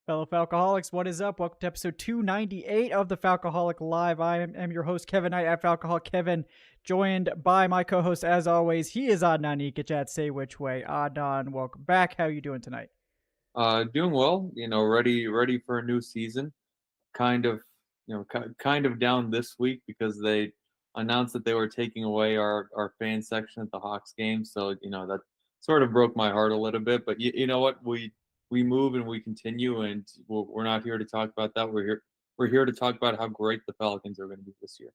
Fellow Falcoholics, what is up? Welcome to episode 298 of the Falcoholic Live. I am your host, Kevin Knight at Falcoholic Kevin, joined by my co-host, as always. He is Adnan Ikic at Say Which Way. Adnan, welcome back. How are you doing tonight? Doing well, ready for a new season. Kind of, kind of down this week because they announced that they were taking away our fan section at the Hawks game. So, that sort of broke my heart a little bit. But you know what? We move and we continue, and we're not here to talk about that. We're here to talk about how great the Falcons are going to be this year.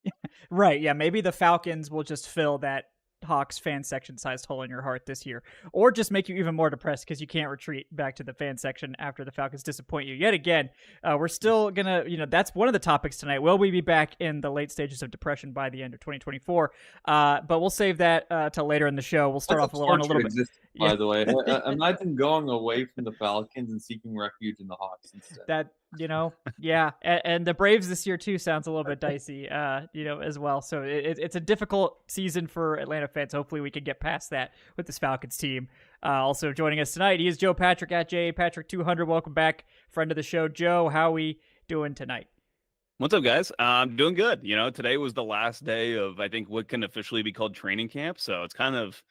Right, yeah, maybe the Falcons will just fill that Hawks fan section sized hole in your heart this year, or just make you even more depressed because you can't retreat back to the fan section after the Falcons disappoint you yet again. We're still gonna, that's one of the topics tonight. Will we be back in the late stages of depression by the end of 2024? But we'll save that till later in the show. We'll start That's off on a little bit. by the way. Imagine going away from the Falcons and seeking refuge in the Hawks instead. That yeah, and the Braves this year too sounds a little bit dicey, as well. So it's a difficult season for Atlanta fans. Hopefully we can get past that with this Falcons team. Also joining us tonight, he is Joe Patrick at J Patrick 200. Welcome back, friend of the show, Joe. How we doing tonight? What's up, guys? I'm doing good. Today was the last day of, I think, what can officially be called training camp. So it's kind of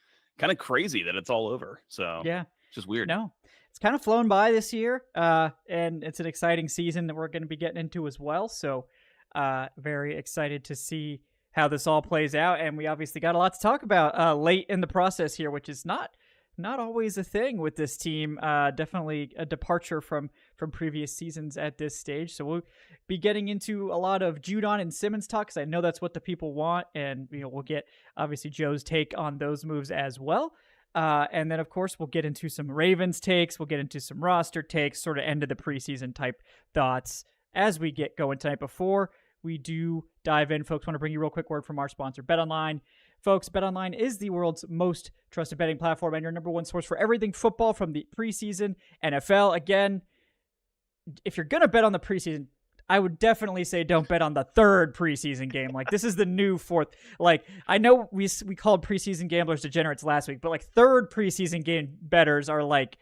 crazy that it's all over. So Yeah, it's just weird. No, it's kind of flown by this year, and it's an exciting season that we're going to be getting into as well. So, very excited to see how this all plays out, and we obviously got a lot to talk about late in the process here, which is not always a thing with this team. Definitely a departure from previous seasons at this stage. So we'll be getting into a lot of Judon and Simmons talk, because I know that's what the people want, and we'll get obviously Joe's take on those moves as well. And then, of course, we'll get into some Ravens takes. We'll get into some roster takes, sort of end of the preseason type thoughts as we get going tonight. Before we do dive in, folks, want to bring you a real quick word from our sponsor, BetOnline. Folks, BetOnline is the world's most trusted betting platform and your number one source for everything football from the preseason, NFL. Again, if you're going to bet on the preseason, I would definitely say don't bet on the third preseason game. Like, this is the new fourth. Like, I know we called preseason gamblers degenerates last week, but like third preseason game bettors are like,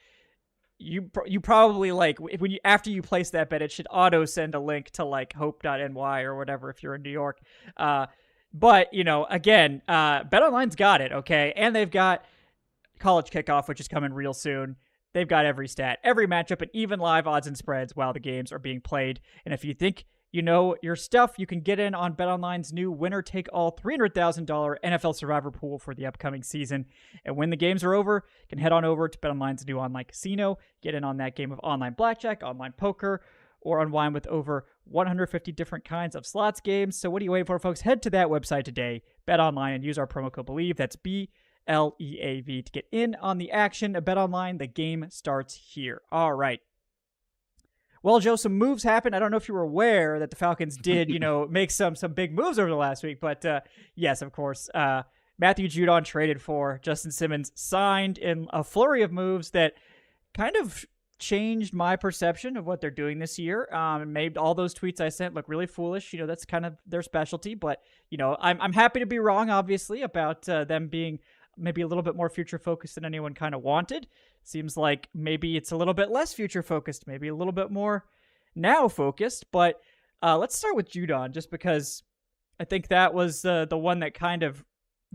you probably like when you after you place that bet, it should auto send a link to like hope.ny or whatever if you're in New York. But again, BetOnline's got it, okay, and they've got college kickoff, which is coming real soon. They've got every stat, every matchup, and even live odds and spreads while the games are being played. And if you think you know your stuff, you can get in on BetOnline's new winner-take-all $300,000 NFL Survivor pool for the upcoming season. And when the games are over, you can head on over to BetOnline's new online casino, get in on that game of online blackjack, online poker, or unwind with over 150 different kinds of slots games. So what are you waiting for, folks? Head to that website today, BetOnline, and use our promo code BELIEVE. That's BLEAV to get in on the action. Bet online, the game starts here. All right. Well, Joe, some moves happened. I don't know if you were aware that the Falcons did, make some big moves over the last week, but yes, of course. Matthew Judon traded for Justin Simmons, signed in a flurry of moves that kind of changed my perception of what they're doing this year. Made all those tweets I sent look really foolish. That's kind of their specialty, but I'm happy to be wrong, obviously, about them being maybe a little bit more future focused than anyone kind of wanted. Seems like maybe it's a little bit less future focused, maybe a little bit more now focused. But let's start with Judon, just because I think that was the one that kind of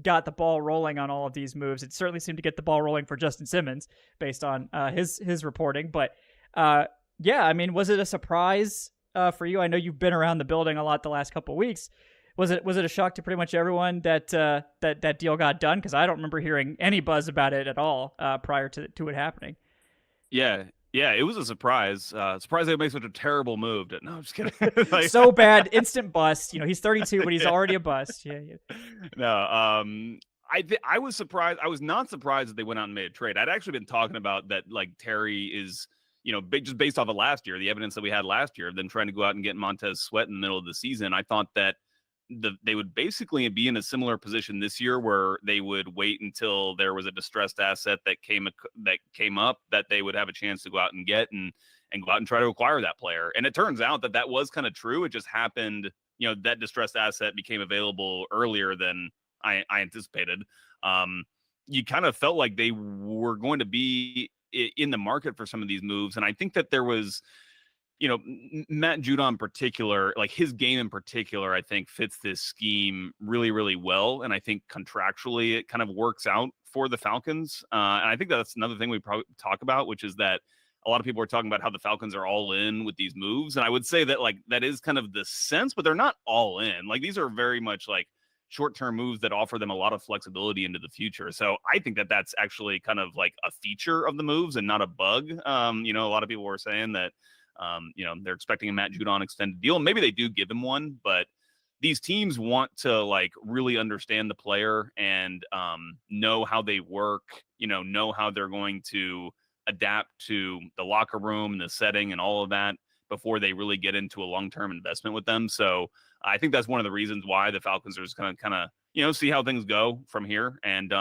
got the ball rolling on all of these moves. It certainly seemed to get the ball rolling for Justin Simmons based on his reporting. But yeah, I mean, was it a surprise for you? I know you've been around the building a lot the last couple of weeks. Was it a shock to pretty much everyone that that deal got done? Because I don't remember hearing any buzz about it at all prior to it happening. Yeah, it was a surprise. Surprised they made such a terrible move. No, I'm just kidding. So bad, instant bust. He's 32, but he's already a bust. Yeah. No, I was surprised. I was not surprised that they went out and made a trade. I'd actually been talking about that, like Terry is, just based off of last year, the evidence that we had last year, them trying to go out and get Montez Sweat in the middle of the season. I thought that they would basically be in a similar position this year, where they would wait until there was a distressed asset that came up that they would have a chance to go out and get and go out and try to acquire that player. And it turns out that was kind of true. It just happened, that distressed asset became available earlier than I anticipated. You kind of felt like they were going to be in the market for some of these moves. And I think that there was Matt Judon in particular, like his game in particular, I think fits this scheme really, really well. And I think contractually it kind of works out for the Falcons. And I think that's another thing we probably talk about, which is that a lot of people are talking about how the Falcons are all in with these moves. And I would say that like that is kind of the sense, but they're not all in. Like these are very much like short-term moves that offer them a lot of flexibility into the future. So I think that that's actually kind of like a feature of the moves and not a bug. A lot of people were saying that, they're expecting a Matt Judon extended deal. And maybe they do give him one, but these teams want to like really understand the player and know how they work, know how they're going to adapt to the locker room and the setting and all of that before they really get into a long-term investment with them. So I think that's one of the reasons why the Falcons are just going to kind of, see how things go from here. And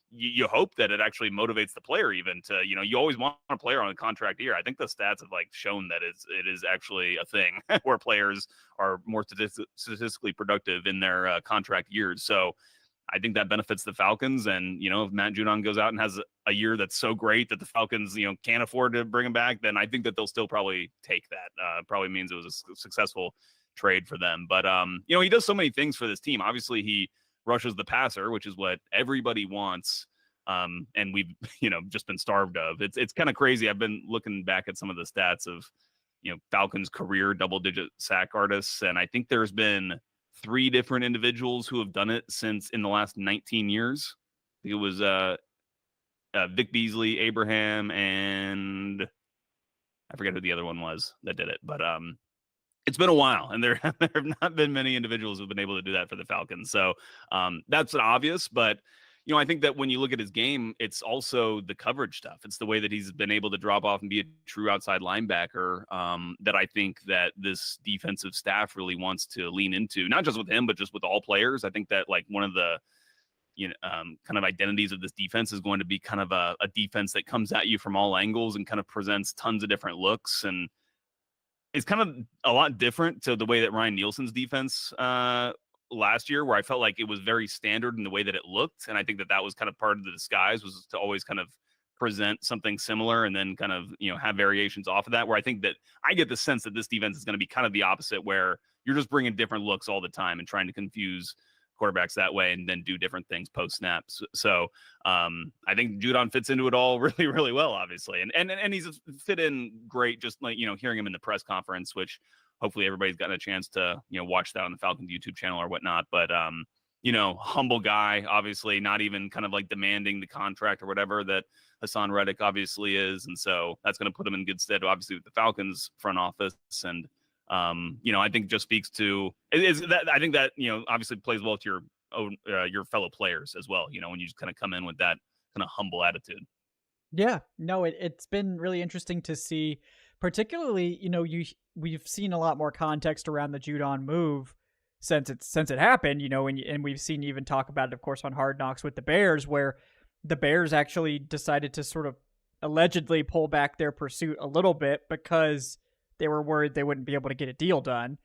you hope that it actually motivates the player even to, you always want a player on a contract year. I think the stats have like shown that it is actually a thing where players are more statistically productive in their contract years. So I think that benefits the Falcons. And, if Matt Judon goes out and has a year that's so great that the Falcons, can't afford to bring him back, then I think that they'll still probably take that. Probably means it was a successful trade for them. But, he does so many things for this team. Obviously, he rushes the passer, which is what everybody wants. And we've, just been starved of. It's kind of crazy. I've been looking back at some of the stats of, Falcons career double-digit sack artists. And I think there's been 3 different individuals who have done it since in the last 19 years. I think it was Vic Beasley, Abraham, and I forget who the other one was that did it. But it's been a while, and there have not been many individuals who've been able to do that for the Falcons. So that's an obvious, but I think that when you look at his game, it's also the coverage stuff. It's the way that he's been able to drop off and be a true outside linebacker that I think that this defensive staff really wants to lean into, not just with him, but just with all players. I think that like one of the kind of identities of this defense is going to be kind of a defense that comes at you from all angles and kind of presents tons of different looks. And it's kind of a lot different to the way that Ryan Nielsen's defense last year, where I felt like it was very standard in the way that it looked. And I think that was kind of part of the disguise, was to always kind of present something similar and then kind of, have variations off of that, where I think that I get the sense that this defense is going to be kind of the opposite, where you're just bringing different looks all the time and trying to confuse quarterbacks that way and then do different things post snaps. So I think Judon fits into it all really, really well, obviously. And he's fit in great, just like, hearing him in the press conference, which hopefully everybody's gotten a chance to, watch that on the Falcons YouTube channel or whatnot. But, humble guy, obviously, not even kind of like demanding the contract or whatever that Hassan Reddick obviously is. And so that's going to put him in good stead, obviously, with the Falcons front office. And, I think just speaks to I think that, obviously plays well to your fellow players as well, when you just kind of come in with that kind of humble attitude. Yeah, no, it's been really interesting to see, particularly, we've seen a lot more context around the Judon move since it happened, and we've seen even talk about it, of course, on Hard Knocks with the Bears, where the Bears actually decided to sort of allegedly pull back their pursuit a little bit because they were worried they wouldn't be able to get a deal done.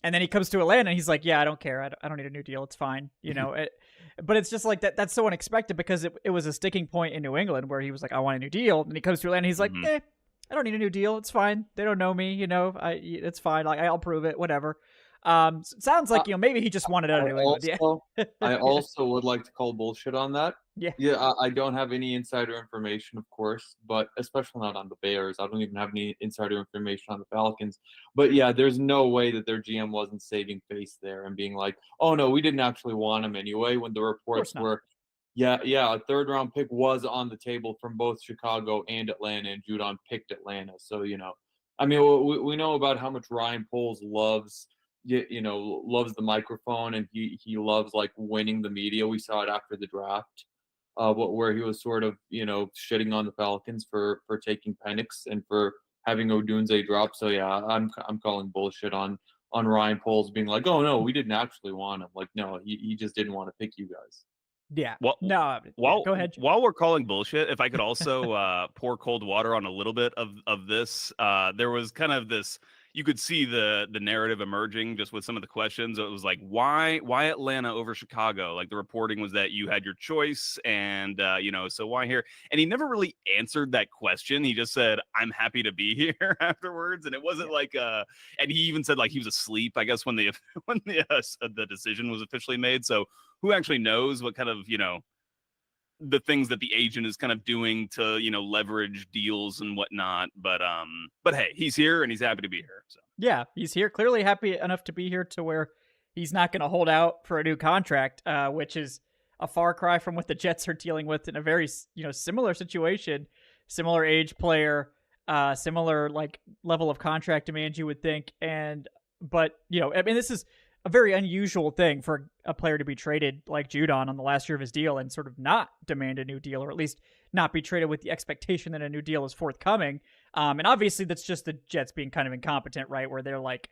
And then he comes to Atlanta and he's like, yeah, I don't care. I don't need a new deal. It's fine. But it's just like that's so unexpected, because it was a sticking point in New England where he was like, I want a new deal. And he comes to Atlanta and he's like, I don't need a new deal. It's fine. They don't know me. It's fine. Like, I'll prove it. Whatever. It sounds like, maybe he just wanted out of New England. Yeah. I also would like to call bullshit on that. Yeah. I don't have any insider information, of course, but especially not on the Bears. I don't even have any insider information on the Falcons. But yeah, there's no way that their GM wasn't saving face there and being like, oh no, we didn't actually want him anyway, when the reports were, a third round pick was on the table from both Chicago and Atlanta, and Judon picked Atlanta. So, I mean, we know about how much Ryan Poles loves the microphone, and he loves like winning the media. We saw it after the draft, where he was sort of, shitting on the Falcons for taking Penix and for having Odunze drop. So yeah, I'm calling bullshit on Ryan Poles being like, oh no, we didn't actually want him. Like, no, he just didn't want to pick you guys. Yeah. Well, no. Go ahead. While we're calling bullshit, if I could also pour cold water on a little bit of this, there was kind of this, you could see the narrative emerging just with some of the questions. It was like, why Atlanta over Chicago? Like the reporting was that you had your choice, and so why here? And he never really answered that question. He just said, "I'm happy to be here" afterwards, and it wasn't like and he even said like he was asleep, I guess, when the the decision was officially made. So who actually knows what kind of the things that the agent is kind of doing to leverage deals and whatnot, but hey, he's here and he's happy to be here. So yeah, he's here, clearly happy enough to be here to where he's not going to hold out for a new contract, which is a far cry from what the Jets are dealing with in a very similar situation, similar age player, similar like level of contract demand, you would think. But I mean, this is a very unusual thing for a player to be traded like Judon on the last year of his deal and sort of not demand a new deal, or at least not be traded with the expectation that a new deal is forthcoming. And obviously that's just the Jets being kind of incompetent, right? Where they're like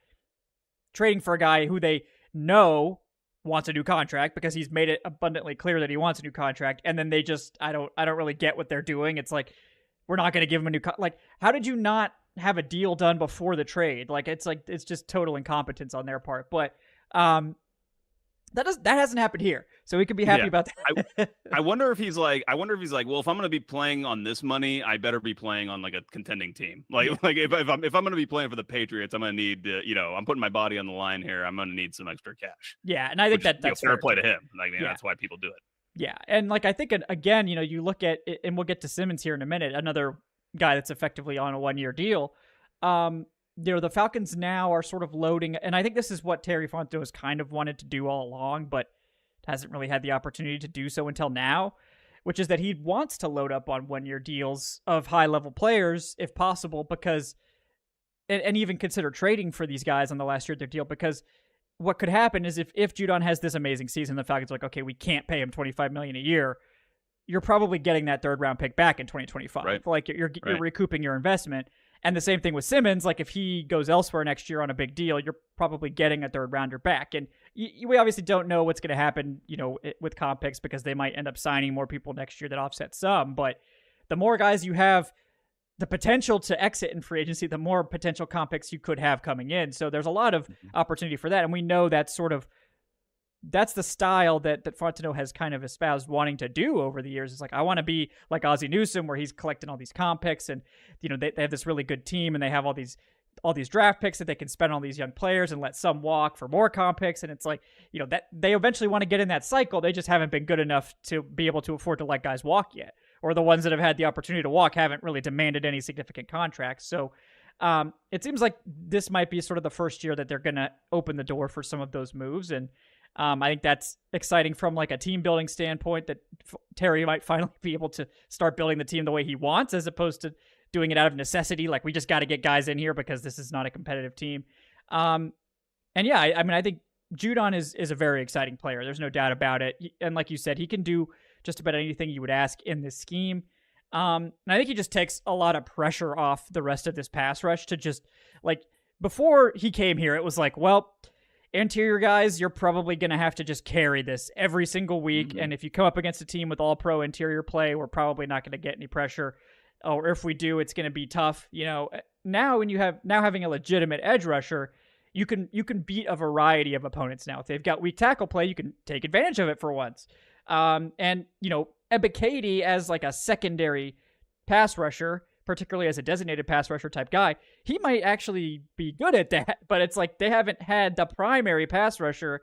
trading for a guy who they know wants a new contract because he's made it abundantly clear that he wants a new contract. And then they just, I don't really get what they're doing. It's like, we're not going to give him a new like, how did you not have a deal done before the trade? It's just total incompetence on their part. But that hasn't happened here, so we can be happy about that. I wonder if he's like, well, if I'm going to be playing on this money, I better be playing on like a contending team. Like if I'm going to be playing for the Patriots, I'm going to need I'm putting my body on the line here. I'm going to need some extra cash. Yeah, and I think that's fair play to him. Like, that's why people do it. Yeah, and like I think again, you look at it, and we'll get to Simmons here in a minute, another guy that's effectively on a 1-year deal. The Falcons now are sort of loading, and I think this is what Terry Fontenot has kind of wanted to do all along, but hasn't really had the opportunity to do so until now, which is that he wants to load up on 1-year deals of high-level players, if possible, because, and even consider trading for these guys on the last year of their deal, because what could happen is if Judon has this amazing season, the Falcons are like, okay, we can't pay him $25 million a year, you're probably getting that 3rd-round pick back in 2025. Right. Like, you're recouping your investment. And the same thing with Simmons. Like, if he goes elsewhere next year on a big deal, you're probably getting a 3rd-rounder back. And we obviously don't know what's going to happen, with comp picks, because they might end up signing more people next year that offset some. But the more guys you have the potential to exit in free agency, the more potential comp picks you could have coming in. So there's a lot of opportunity for that. And we know that's the style that Fontenot has kind of espoused wanting to do over the years. It's like, I want to be like Ozzie Newsome, where he's collecting all these comp picks, and they have this really good team, and they have all these draft picks that they can spend on these young players and let some walk for more comp picks. And it's like, that they eventually want to get in that cycle. They just haven't been good enough to be able to afford to let guys walk yet, or the ones that have had the opportunity to walk haven't really demanded any significant contracts. So it seems like this might be sort of the first year that they're going to open the door for some of those moves. And I think that's exciting from like a team building standpoint, that Terry might finally be able to start building the team the way he wants, as opposed to doing it out of necessity. Like, we just got to get guys in here because this is not a competitive team. And yeah, I mean, I think Judon is a very exciting player. There's no doubt about it. And like you said, he can do just about anything you would ask in this scheme. And I think he just takes a lot of pressure off the rest of this pass rush to just, like, before he came here, it was like, well, interior guys, you're probably going to have to just carry this every single week. Mm-hmm. And if you come up against a team with all pro interior play, we're probably not going to get any pressure. Or if we do, it's going to be tough. Now when you have having a legitimate edge rusher, you can beat a variety of opponents now. If they've got weak tackle play, you can take advantage of it for once. And Ikic as like a secondary pass rusher, particularly as a designated pass rusher type guy, he might actually be good at that, but it's like they haven't had the primary pass rusher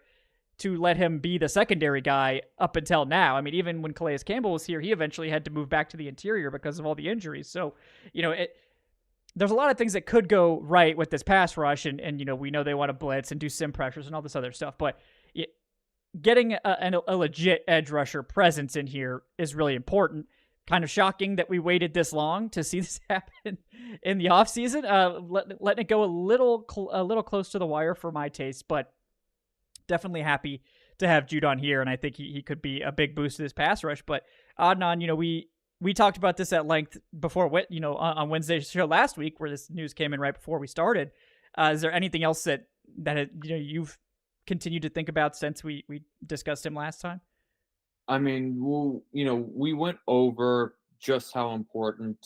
to let him be the secondary guy up until now. I mean, even when Calais Campbell was here, he eventually had to move back to the interior because of all the injuries. So, there's a lot of things that could go right with this pass rush, and we know they want to blitz and do sim pressures and all this other stuff, but getting a legit edge rusher presence in here is really important. Kind of shocking that we waited this long to see this happen in the offseason. Letting it go a little close to the wire for my taste, but definitely happy to have Judon here, and I think he could be a big boost to this pass rush. But Adnan, we talked about this at length before, on Wednesday's show last week, where this news came in right before we started. Is there anything else that you've continued to think about since we discussed him last time? I mean, we went over just how important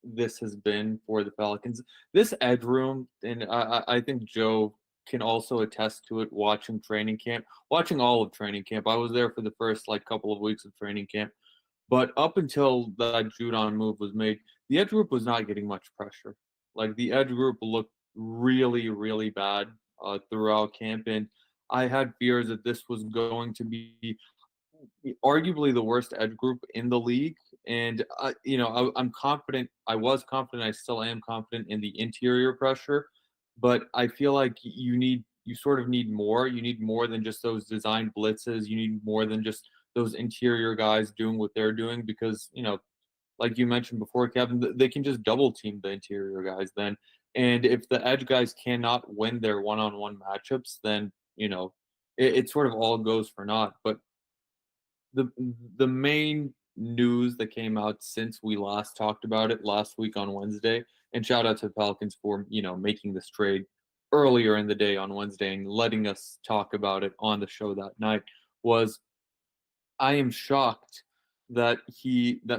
this has been for the Falcons. This edge room, and I think Joe can also attest to it watching training camp, watching all of training camp. I was there for the first couple of weeks of training camp. But up until that Judon move was made, the edge group was not getting much pressure. Like the edge group looked really, really bad throughout camp, and I had fears that this was going to be arguably the worst edge group in the league. And I'm confident. I was confident. I still am confident in the interior pressure, but I feel like you sort of need more. You need more than just those design blitzes. You need more than just those interior guys doing what they're doing because like you mentioned before, Kevin, they can just double team the interior guys then. And if the edge guys cannot win their one-on-one matchups, then it sort of all goes for naught. But the main news that came out since we last talked about it last week on Wednesday, and shout out to the Falcons for making this trade earlier in the day on Wednesday and letting us talk about it on the show that night, was I am shocked that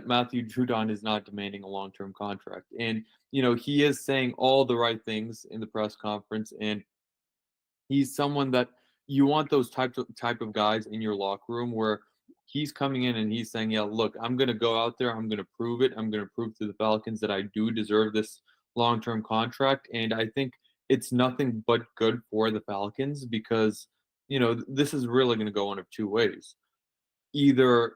Matthew Judon is not demanding a long-term contract. And he is saying all the right things in the press conference, and he's someone that you want those type of guys in your locker room where he's coming in and he's saying, yeah, look, I'm going to go out there. I'm going to prove it. I'm going to prove to the Falcons that I do deserve this long-term contract. And I think it's nothing but good for the Falcons because, this is really going to go one of two ways. Either,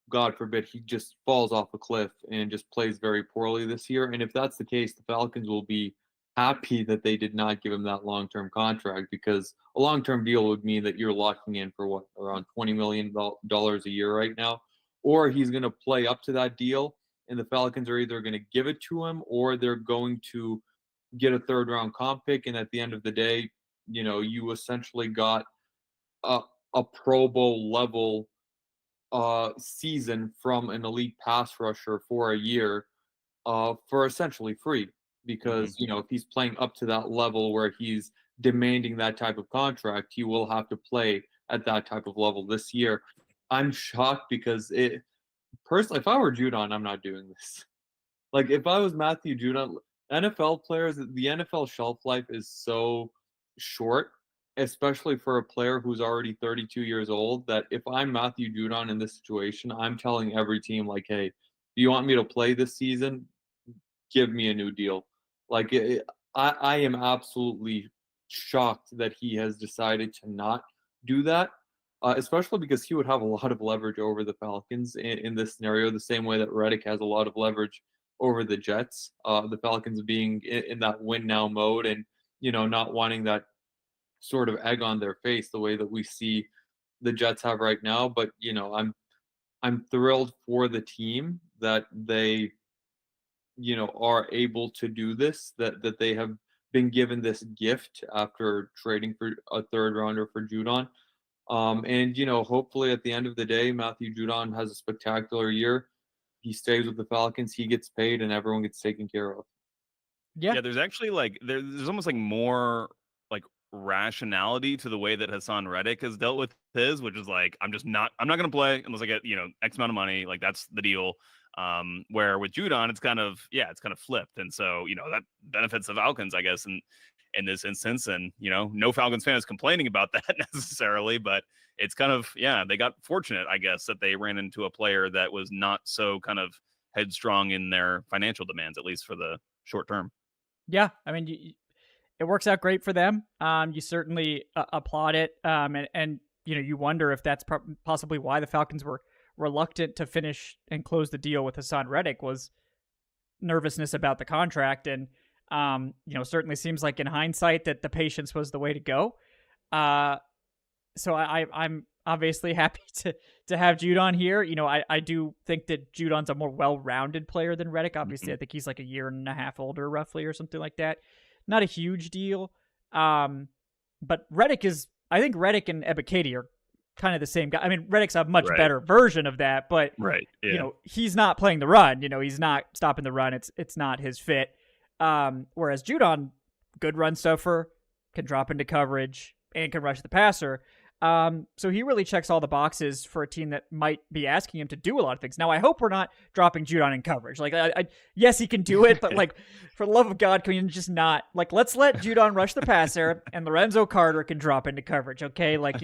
God forbid, he just falls off a cliff and just plays very poorly this year. And if that's the case, the Falcons will be happy that they did not give him that long-term contract because a long-term deal would mean that you're locking in for around $20 million a year right now, or he's going to play up to that deal and the Falcons are either going to give it to him or they're going to get a third-round comp pick. And at the end of the day, you essentially got a Pro Bowl level season from an elite pass rusher for a year for essentially free. Because, if he's playing up to that level where he's demanding that type of contract, he will have to play at that type of level this year. I'm shocked because personally, if I were Judon, I'm not doing this. Like, if I was Matthew Judon, NFL players, the NFL shelf life is so short, especially for a player who's already 32 years old, that if I'm Matthew Judon in this situation, I'm telling every team, like, hey, do you want me to play this season? Give me a new deal. Like, I am absolutely shocked that he has decided to not do that, especially because he would have a lot of leverage over the Falcons in this scenario, the same way that Reddick has a lot of leverage over the Jets. The Falcons being in that win now mode and, not wanting that sort of egg on their face the way that we see the Jets have right now. But, I'm thrilled for the team that they are able to do this, that they have been given this gift after trading for a third rounder for Judon. And, hopefully at the end of the day, Matthew Judon has a spectacular year. He stays with the Falcons, he gets paid, and everyone gets taken care of. Yeah, there's actually there's almost more rationality to the way that Hassan Reddick has dealt with his, which is I'm not going to play unless I get, X amount of money. Like, that's the deal. Where with Judon, it's kind of flipped. And so, that benefits the Falcons, I guess, in this instance. And, no Falcons fan is complaining about that necessarily, but it's kind of, they got fortunate, I guess, that they ran into a player that was not so kind of headstrong in their financial demands, at least for the short term. Yeah. I mean, it works out great for them. You certainly applaud it. And you wonder if that's possibly why the Falcons were reluctant to finish and close the deal with Hassan Reddick, was nervousness about the contract. And, certainly seems like in hindsight that the patience was the way to go. So I'm obviously happy to have Judon here. I do think that Judon's a more well-rounded player than Reddick. Obviously, I think he's like a year and a half older, roughly, or something like that. Not a huge deal. But Reddick I think Reddick and Ikic are kind of the same guy. I mean, Reddick's a much better version of that, but he's not playing the run. He's not stopping the run. It's not his fit. Whereas Judon, good run stuffer, can drop into coverage and can rush the passer. So he really checks all the boxes for a team that might be asking him to do a lot of things. Now, I hope we're not dropping Judon in coverage. Like, yes, he can do it, but like, for the love of God, can we just not? Like, let's let Judon rush the passer, and Lorenzo Carter can drop into coverage. Okay, like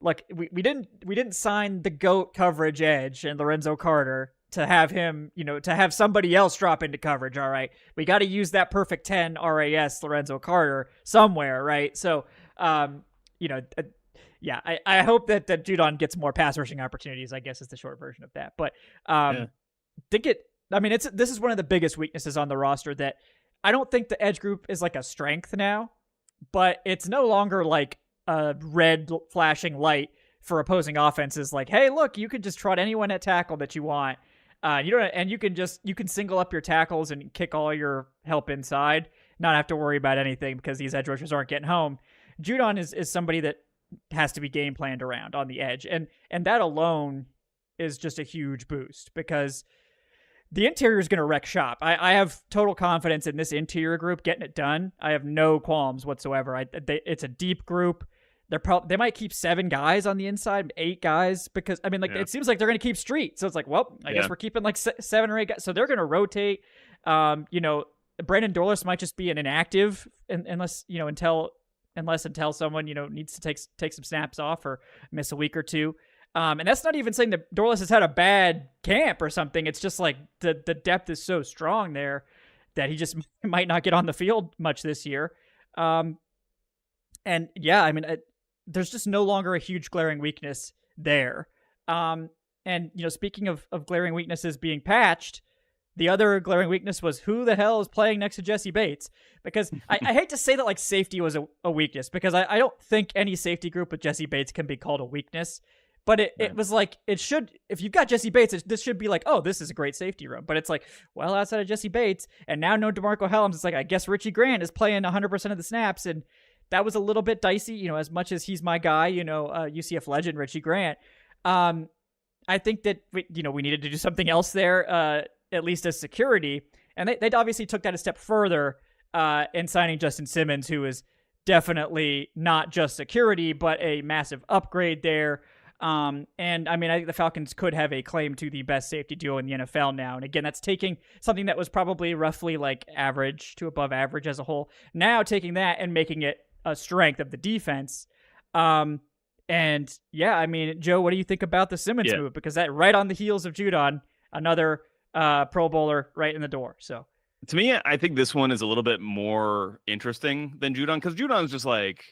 like we didn't sign the GOAT coverage edge and Lorenzo Carter to have him, to have somebody else drop into coverage. All right, we got to use that perfect 10 RAS Lorenzo Carter somewhere, right? So, yeah, I hope that Judon gets more pass rushing opportunities, I guess is the short version of that. But this is one of the biggest weaknesses on the roster, that I don't think the edge group is like a strength now, but it's no longer like a red flashing light for opposing offenses. Like, hey, look, you can just trot anyone at tackle that you want. You can single up your tackles and kick all your help inside, not have to worry about anything because these edge rushers aren't getting home. Judon is somebody that has to be game planned around on the edge. And that alone is just a huge boost, because the interior is going to wreck shop. I have total confidence in this interior group getting it done. I have no qualms whatsoever. It's a deep group. They might keep 7 guys on the inside, 8 guys, because it seems like they're going to keep Street. So it's like, well, I guess we're keeping like 7 or 8 guys. So they're going to rotate. Brandon Dorlus might just be an inactive unless someone, needs to take some snaps off or miss a week or two. And that's not even saying that Dorlus has had a bad camp or something. It's just like the depth is so strong there that he just might not get on the field much this year. There's just no longer a huge glaring weakness there. Speaking of glaring weaknesses being patched, the other glaring weakness was who the hell is playing next to Jesse Bates? Because I hate to say that like safety was a weakness, because I don't think any safety group with Jesse Bates can be called a weakness. But it was like, it should, if you've got Jesse Bates, this should be like, oh, this is a great safety room. But it's like, well, outside of Jesse Bates, and now no DeMarco Hellams, it's like, I guess Richie Grant is playing 100% of the snaps. And that was a little bit dicey, as much as he's my guy, UCF legend, Richie Grant. I think that, we needed to do something else there, at least as security. And they obviously took that a step further in signing Justin Simmons, who is definitely not just security, but a massive upgrade there. I think the Falcons could have a claim to the best safety duo in the NFL now. And again, that's taking something that was probably roughly like average to above average as a whole, now taking that and making it a strength of the defense. Joe, what do you think about the Simmons move? Because that right on the heels of Judon, another Pro Bowler right in the door. So to me, I think this one is a little bit more interesting than Judon, because Judon's just like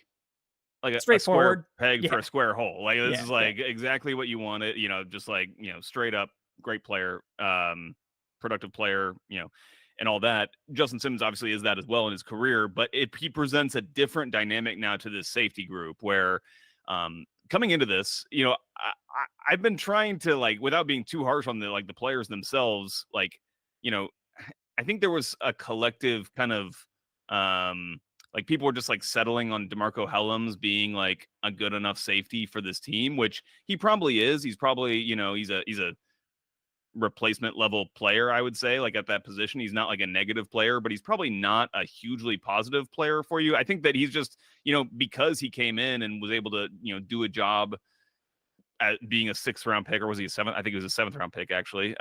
a square peg for a square hole. Like this is like exactly what you wanted, just like, straight up great player, productive player, and all that. Justin Simmons obviously is that as well in his career, but he presents a different dynamic now to this safety group where, coming into this, I've been trying to, like, without being too harsh on the players themselves, I think there was a collective kind of, people were just like settling on DeMarco Hellams being like a good enough safety for this team, which he probably is. He's probably, he's a replacement level player, I would say, like at that position. He's not like a negative player, but he's probably not a hugely positive player for you. I think that he's just, because he came in and was able to, do a job at being a 6th round pick, or was he a 7th? I think it was a 7th round pick, actually.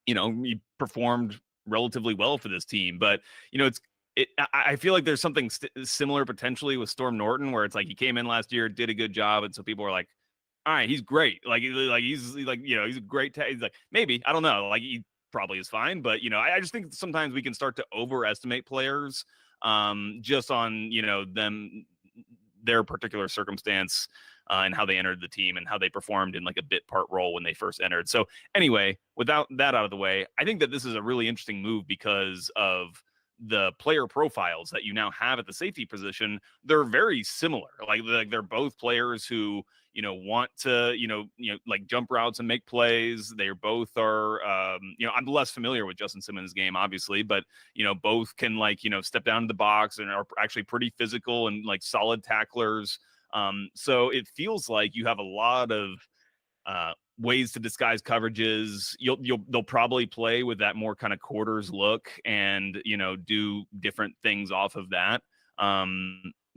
He performed relatively well for this team, but, I feel like there's something similar potentially with Storm Norton, where it's like he came in last year, did a good job, and so people were like, all right, he's great. He's a great. He's like, maybe, I don't know. Like, he probably is fine, but I just think sometimes we can start to overestimate players, just on their particular circumstance, and how they entered the team and how they performed in like a bit part role when they first entered. So anyway, without that out of the way, I think that this is a really interesting move because of the player profiles that you now have at the safety position. They're very similar. Like they're both players who, want to, like jump routes and make plays. They both are, I'm less familiar with Justin Simmons' game, obviously, but, both can step down to the box and are actually pretty physical and like solid tacklers. So it feels like you have a lot of, ways to disguise coverages. They'll probably play with that more kind of quarters look and, do different things off of that.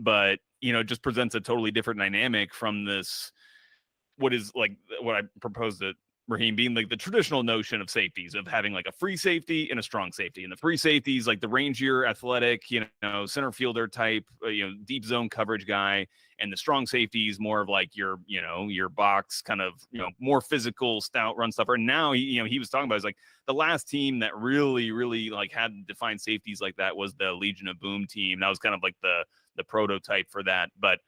But it just presents a totally different dynamic from this, what I proposed to Raheem being like the traditional notion of safeties, of having like a free safety and a strong safety. And the free safeties, like the rangier, athletic, center fielder type, deep zone coverage guy. And the strong safeties more of like your box kind of, more physical, stout run stuffer. And now, he was talking about, like the last team that really, really like had defined safeties like that was the Legion of Boom team. That was kind of like the prototype for that. But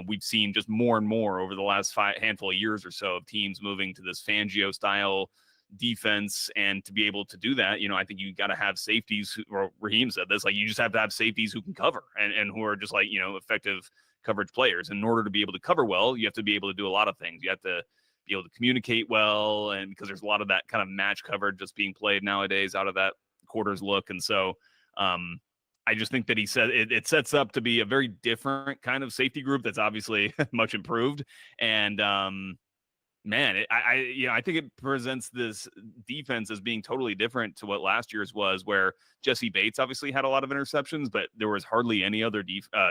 we've seen just more and more over the last handful of years or so of teams moving to this Fangio style defense. And to be able to do that, I think you got to have safeties or Raheem said this, like you just have to have safeties who can cover and who are just like, effective coverage players. In order to be able to cover well, you have to be able to do a lot of things. You have to be able to communicate well. And because there's a lot of that kind of match coverage just being played nowadays out of that quarters look. And so, I just think that he said it sets up to be a very different kind of safety group that's obviously much improved. And I think it presents this defense as being totally different to what last year's was, where Jesse Bates obviously had a lot of interceptions, but there was hardly any other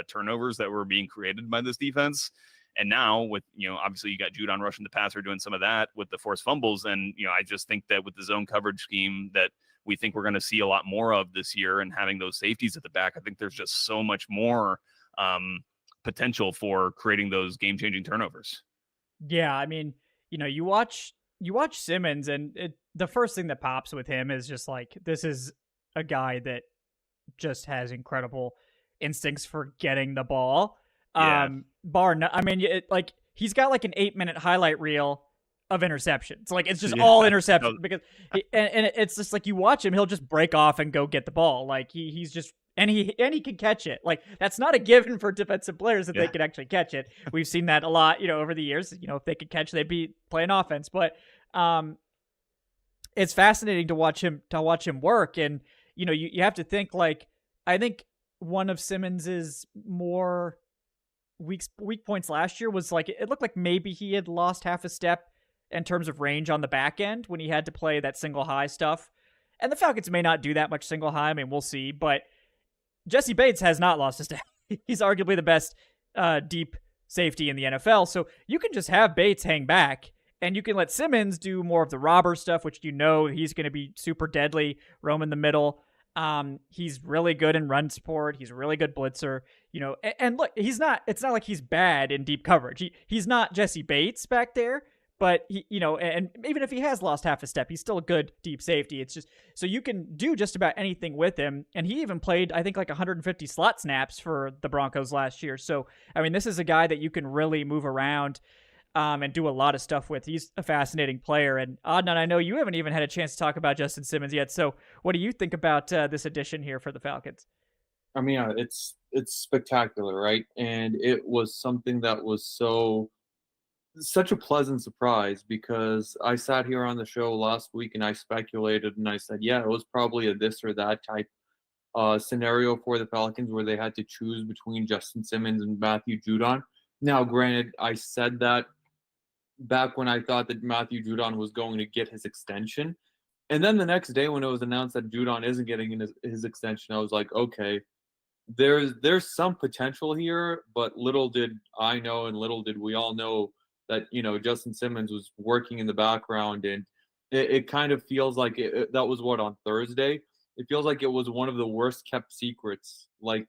turnovers that were being created by this defense. And now with, obviously you got Judon rushing the passer, doing some of that with the forced fumbles. And, I just think that with the zone coverage scheme that we think we're going to see a lot more of this year, and having those safeties at the back, I think there's just so much more potential for creating those game-changing turnovers. Yeah, I mean, you watch Simmons, and the first thing that pops with him is just like, this is a guy that just has incredible instincts for getting the ball. Yeah. He's got like an 8-minute highlight reel of interceptions. Like it's just all interceptions because it's just like you watch him, he'll just break off and go get the ball. Like he's just and he can catch it. Like that's not a given for defensive players that they can actually catch it. We've seen that a lot, over the years. If they could catch, they'd be playing offense. But it's fascinating to watch him work. And you have to think, like, I think one of Simmons's more weak points last year was like it looked like maybe he had lost half a step in terms of range on the back end when he had to play that single high stuff. And the Falcons may not do that much single high. I mean, we'll see. But Jesse Bates has not lost a step. He's arguably the best deep safety in the NFL. So you can just have Bates hang back, and you can let Simmons do more of the robber stuff, which he's going to be super deadly, roam in the middle. He's really good in run support. He's a really good blitzer, and look, it's not like he's bad in deep coverage. He's not Jesse Bates back there, but and even if he has lost half a step, he's still a good deep safety. It's just, so you can do just about anything with him. And he even played, I think, like 150 slot snaps for the Broncos last year. So, I mean, this is a guy that you can really move around and do a lot of stuff with. He's a fascinating player. And Adnan, I know you haven't even had a chance to talk about Justin Simmons yet. So what do you think about this addition here for the Falcons? I mean, it's spectacular, right? And it was something that was such a pleasant surprise, because I sat here on the show last week and I speculated and I said, yeah, it was probably a this or that type scenario for the Falcons where they had to choose between Justin Simmons and Matthew Judon. Now, granted, I said that back when I thought that Matthew Judon was going to get his extension. And then the next day when it was announced that Judon isn't getting his extension, I was like, okay, there's some potential here, but little did I know and little did we all know that, Justin Simmons was working in the background. And it kind of feels like that was on Thursday. It feels like it was one of the worst kept secrets, like,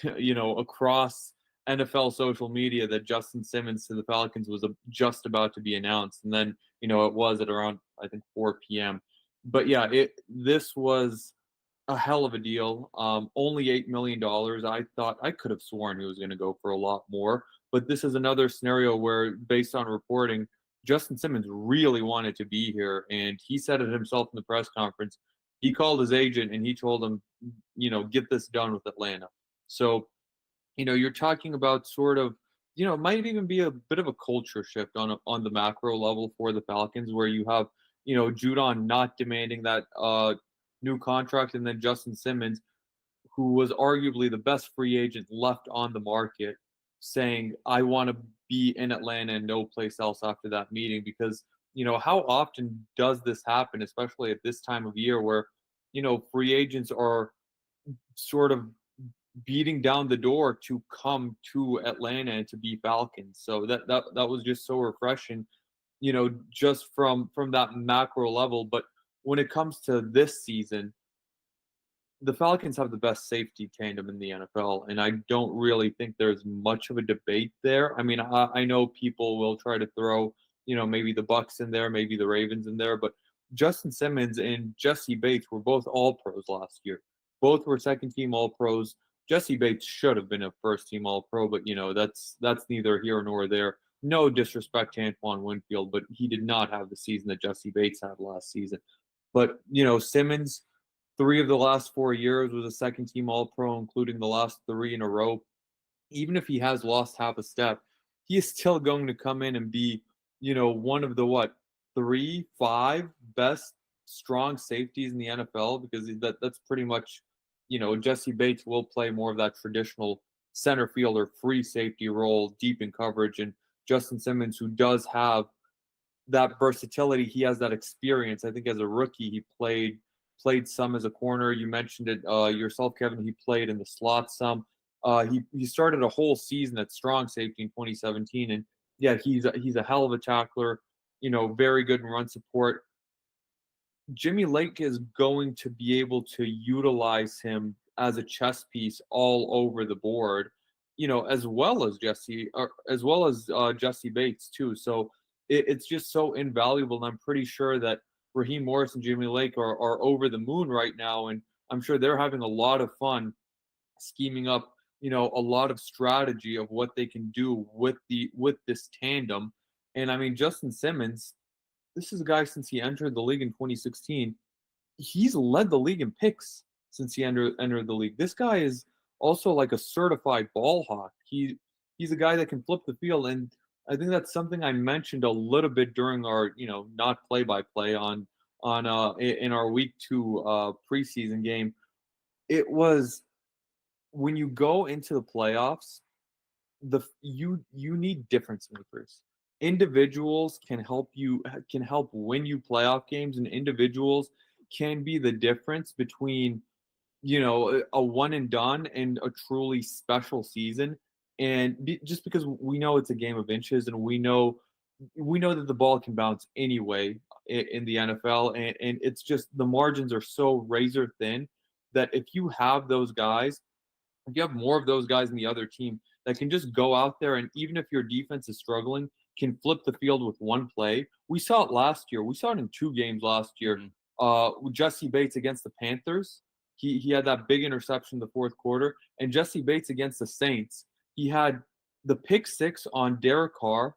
across NFL social media, that Justin Simmons to the Falcons was just about to be announced. And then, it was at around, I think, 4 p.m. But yeah, this was a hell of a deal. Only $8 million. I thought, I could have sworn he was going to go for a lot more. But this is another scenario where, based on reporting, Justin Simmons really wanted to be here. And he said it himself in the press conference. He called his agent and he told him, get this done with Atlanta. So, you're talking about sort of, it might even be a bit of a culture shift on the macro level for the Falcons, where you have, Judon not demanding that new contract, and then Justin Simmons, who was arguably the best free agent left on the market, saying, I want to be in Atlanta and no place else after that meeting. Because, how often does this happen, especially at this time of year where, free agents are sort of beating down the door to come to Atlanta and to be Falcons. So that was just so refreshing, just from that macro level. But when it comes to this season, the Falcons have the best safety tandem in the NFL, and I don't really think there's much of a debate there. I mean, I know people will try to throw, maybe the Bucks in there, maybe the Ravens in there, but Justin Simmons and Jesse Bates were both All-Pros last year. Both were second-team All-Pros. Jesse Bates should have been a first-team All-Pro, but that's neither here nor there. No disrespect to Antoine Winfield, but he did not have the season that Jesse Bates had last season. But Simmons, 3 of the last 4 years was a second-team All-Pro, including the last 3 in a row. Even if he has lost half a step, he is still going to come in and be, one of the 3, 5 best strong safeties in the NFL, because that's pretty much, Jesse Bates will play more of that traditional center fielder free safety role, deep in coverage, and Justin Simmons, who does have that versatility, he has that experience. I think as a rookie, he played some as a corner. You mentioned it yourself, Kevin. He played in the slot some. He started a whole season at strong safety in 2017, and yeah, he's a hell of a tackler. Very good in run support. Jimmy Lake is going to be able to utilize him as a chess piece all over the board, as well as Jesse Bates too. So it's just so invaluable, and I'm pretty sure that Raheem Morris and Jimmy Lake are over the moon right now, and I'm sure they're having a lot of fun scheming up, a lot of strategy of what they can do with this tandem. And I mean, Justin Simmons, this is a guy, since he entered the league in 2016, he's led the league in picks since he entered the league. This guy is also like a certified ball hawk. He's a guy that can flip the field, and I think that's something I mentioned a little bit during our, not play-by-play in our week 2 preseason game. It was, when you go into the playoffs, you need difference makers. Individuals can help win you playoff games, and individuals can be the difference between, a one and done and a truly special season. And just because we know it's a game of inches, and we know that the ball can bounce anyway in the NFL, and it's just the margins are so razor thin that if you have those guys, if you have more of those guys in the other team that can just go out there, and even if your defense is struggling, can flip the field with one play. We saw it last year. We saw it in 2 games last year. With Jesse Bates against the Panthers, he had that big interception in the fourth quarter, and Jesse Bates against the Saints, he had the pick 6 on Derek Carr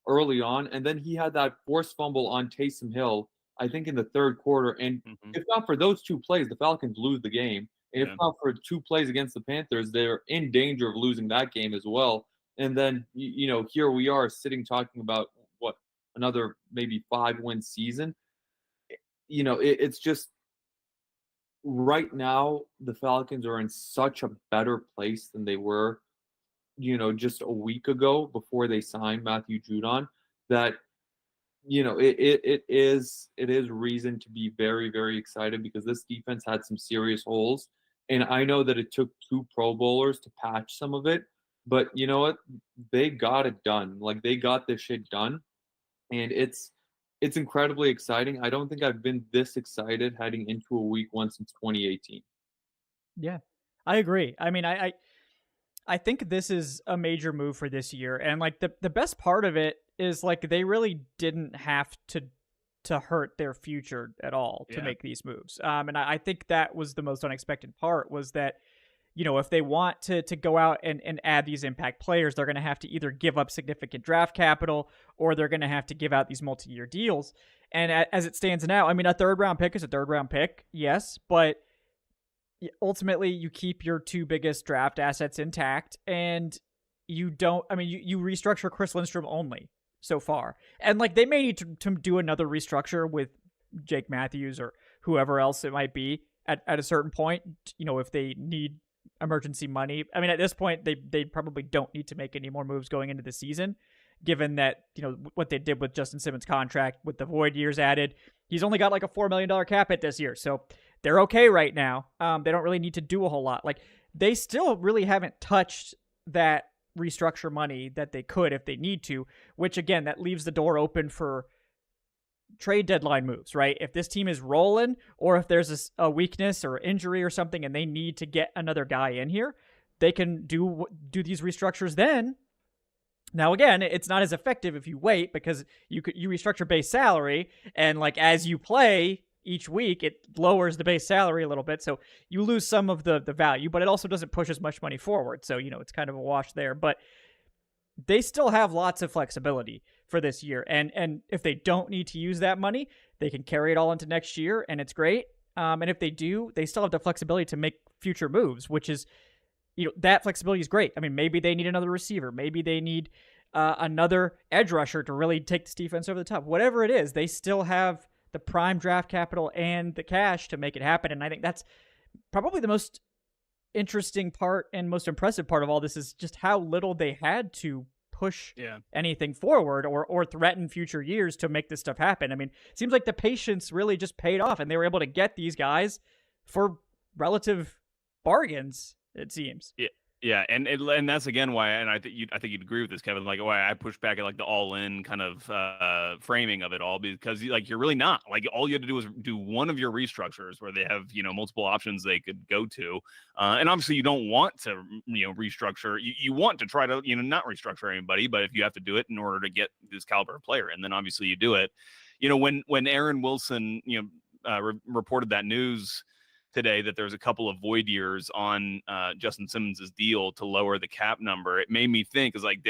early on, and then he had that forced fumble on Taysom Hill, I think in the third quarter. And if not for those 2 plays, the Falcons lose the game. And if not for 2 plays against the Panthers, they're in danger of losing that game as well. And then, here we are sitting talking about another maybe 5-win season. It's just, right now, the Falcons are in such a better place than they were, just a week ago before they signed Matthew Judon, that, it is reason to be very, very excited, because this defense had some serious holes. And I know that it took 2 Pro Bowlers to patch some of it, but you know what? They got it done. Like, they got this shit done, and it's incredibly exciting. I don't think I've been this excited heading into a week 1 since 2018. Yeah, I agree. I mean, I think this is a major move for this year, and like the best part of it is, like, they really didn't have to hurt their future at all to make these moves. And I think that was the most unexpected part, was that, if they want to go out and add these impact players, they're going to have to either give up significant draft capital, or they're going to have to give out these multi-year deals. And as it stands now, I mean, a 3rd round pick is a 3rd round pick, yes, but ultimately you keep your 2 biggest draft assets intact, and you restructure Chris Lindstrom only so far. And like, they may need to do another restructure with Jake Matthews or whoever else it might be at a certain point, if they need emergency money. I mean, at this point, they probably don't need to make any more moves going into the season, given that, what they did with Justin Simmons' contract with the void years added. He's only got like a $4 million cap hit this year, so they're okay right now. They don't really need to do a whole lot. Like, they still really haven't touched that restructure money that they could if they need to, which again, that leaves the door open for trade deadline moves, right? If this team is rolling, or if there's a weakness or injury or something and they need to get another guy in here, they can do these restructures then. Now, again, it's not as effective if you wait, because you restructure base salary, and like as you play each week, it lowers the base salary a little bit, so you lose some of the value, but it also doesn't push as much money forward. So, it's kind of a wash there. But they still have lots of flexibility for this year, and if they don't need to use that money, they can carry it all into next year, and it's great. And if they do, they still have the flexibility to make future moves, which is, that flexibility is great. I mean, maybe they need another receiver. Maybe they need another edge rusher to really take this defense over the top. Whatever it is, they still have the prime draft capital and the cash to make it happen. And I think that's probably the most interesting part and most impressive part of all this, is just how little they had to push anything forward or threaten future years to make this stuff happen. I mean, it seems like the patience really just paid off, and they were able to get these guys for relative bargains, it seems. Yeah, and that's again why, and I think you'd agree with this, Kevin. Like, why I push back at like the all-in kind of framing of it all, because like you're really not, like, all you had to do was do one of your restructures where they have multiple options they could go to, and obviously you don't want to restructure. You want to try to not restructure anybody, but if you have to do it in order to get this caliber of player, and then obviously you do it. When Aaron Wilson reported that news today, that there's a couple of void years on Justin Simmons' deal to lower the cap number, it made me think, is like,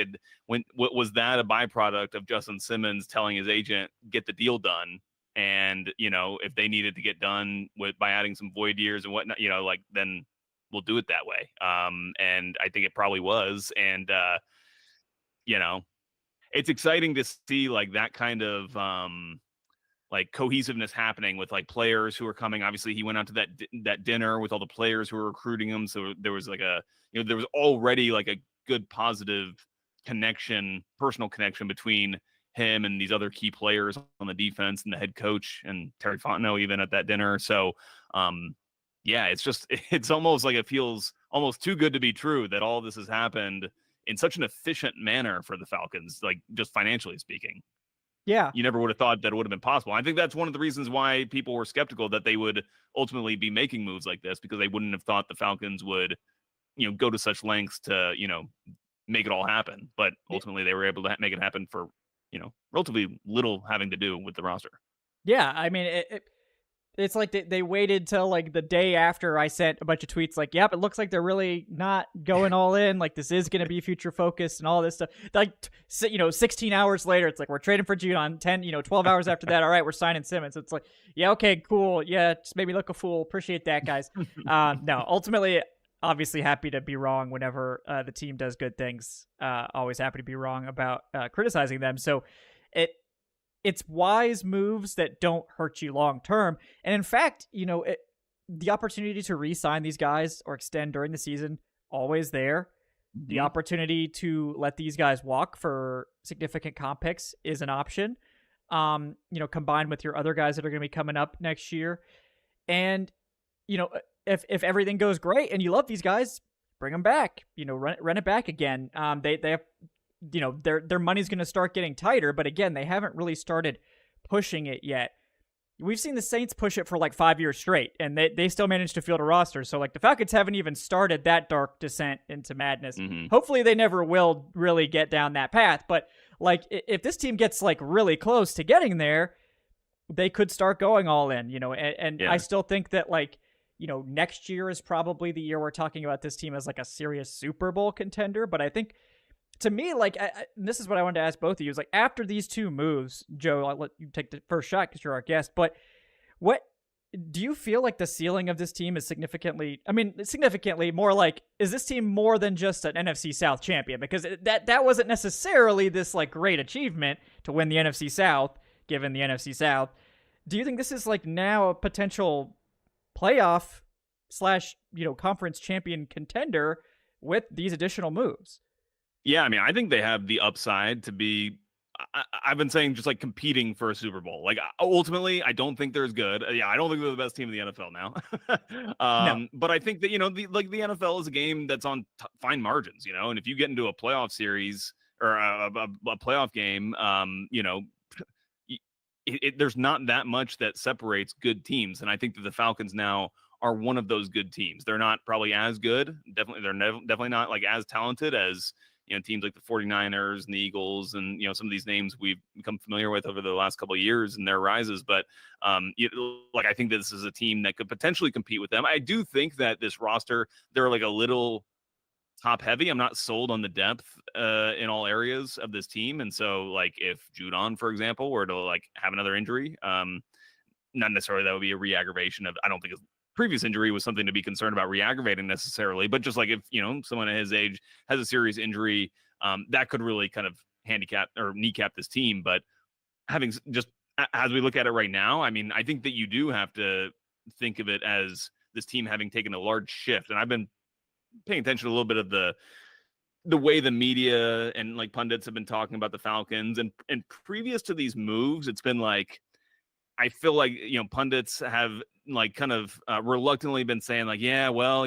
was that a byproduct of Justin Simmons telling his agent, get the deal done? And, if they needed to get done by adding some void years and whatnot, then we'll do it that way. And I think it probably was. And, it's exciting to see like that kind of, like cohesiveness happening with like players who are coming. Obviously he went out to that dinner with all the players who were recruiting him. So there was like there was already like a good positive connection, personal connection between him and these other key players on the defense and the head coach and Terry Fontenot even at that dinner. So it's almost like it feels almost too good to be true that all this has happened in such an efficient manner for the Falcons, like just financially speaking. Yeah. You never would have thought that it would have been possible. I think that's one of the reasons why people were skeptical that they would ultimately be making moves like this, because they wouldn't have thought the Falcons would, go to such lengths to, make it all happen. But ultimately they were able to make it happen for, relatively little having to do with the roster. Yeah. I mean, it's like they waited till like the day after I sent a bunch of tweets like, yep, it looks like they're really not going all in. Like, this is going to be future focused and all this stuff. Like, 16 hours later, it's like, we're trading for Judon. 12 hours after that, all right, we're signing Simmons. So it's like, yeah, okay, cool. Yeah, just made me look a fool. Appreciate that, guys. No, ultimately, obviously happy to be wrong whenever the team does good things. Always happy to be wrong about criticizing them. So it's wise moves that don't hurt you long term. And in fact, the opportunity to re-sign these guys or extend during the season, always there. Mm-hmm. The opportunity to let these guys walk for significant comp picks is an option, combined with your other guys that are going to be coming up next year. And, if everything goes great and you love these guys, bring them back, run it back again. They have, their money's going to start getting tighter, but again, they haven't really started pushing it yet. We've seen the Saints push it for like 5 years straight, and they still managed to field a roster. So like the Falcons haven't even started that dark descent into madness. Mm-hmm. Hopefully they never will really get down that path. But like if this team gets like really close to getting there, they could start going all in, and I still think that like, next year is probably the year we're talking about this team as like a serious Super Bowl contender. But I think, to me, like, this is what I wanted to ask both of you, is like, after these two moves, Joe, I'll let you take the first shot because you're our guest, but what do you feel like the ceiling of this team is significantly more like, is this team more than just an NFC South champion? Because that wasn't necessarily this like great achievement to win the NFC South, given the NFC South. Do you think this is like now a potential playoff / conference champion contender with these additional moves? Yeah, I mean, I think they have the upside to be I've been saying just like competing for a Super Bowl. Like ultimately, I don't think they're as good. Yeah, I don't think they're the best team in the NFL now. No. But I think that, the NFL is a game that's on fine margins, and if you get into a playoff series or a playoff game, there's not that much that separates good teams. And I think that the Falcons now are one of those good teams. They're not probably as good. Definitely, they're definitely not like as talented as, teams like the 49ers and the Eagles and, some of these names we've become familiar with over the last couple of years and their rises. But I think this is a team that could potentially compete with them. I do think that this roster, they're like a little top heavy. I'm not sold on the depth in all areas of this team. And so like if Judon, for example, were to like have another injury, not necessarily that would be a re-aggravation of, I don't think his previous injury was something to be concerned about re-aggravating necessarily, but just like if, someone at his age has a serious injury, that could really kind of handicap or kneecap this team. But having just, as we look at it right now, I mean, I think that you do have to think of it as this team having taken a large shift. And I've been paying attention to a little bit of the way the media and like pundits have been talking about the Falcons, and previous to these moves, it's been like, I feel like, pundits have like kind of reluctantly been saying like, yeah, well,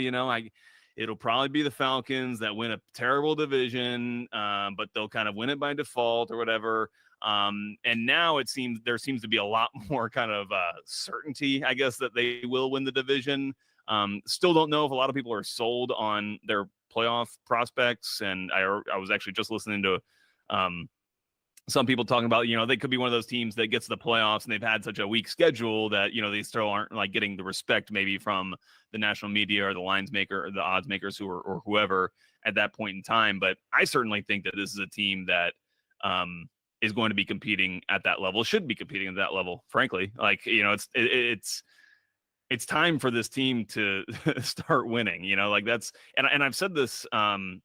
it'll probably be the Falcons that win a terrible division, but they'll kind of win it by default or whatever. And now there seems to be a lot more kind of certainty, I guess, that they will win the division. Still don't know if a lot of people are sold on their playoff prospects. And I was actually just listening to some people talking about, they could be one of those teams that gets to the playoffs and they've had such a weak schedule that, they still aren't like getting the respect maybe from the national media or the lines maker or the odds makers or whoever at that point in time. But I certainly think that this is a team that is going to be competing at that level, should be competing at that level, frankly. Like, it's time for this team to start winning, like that's, and I've said this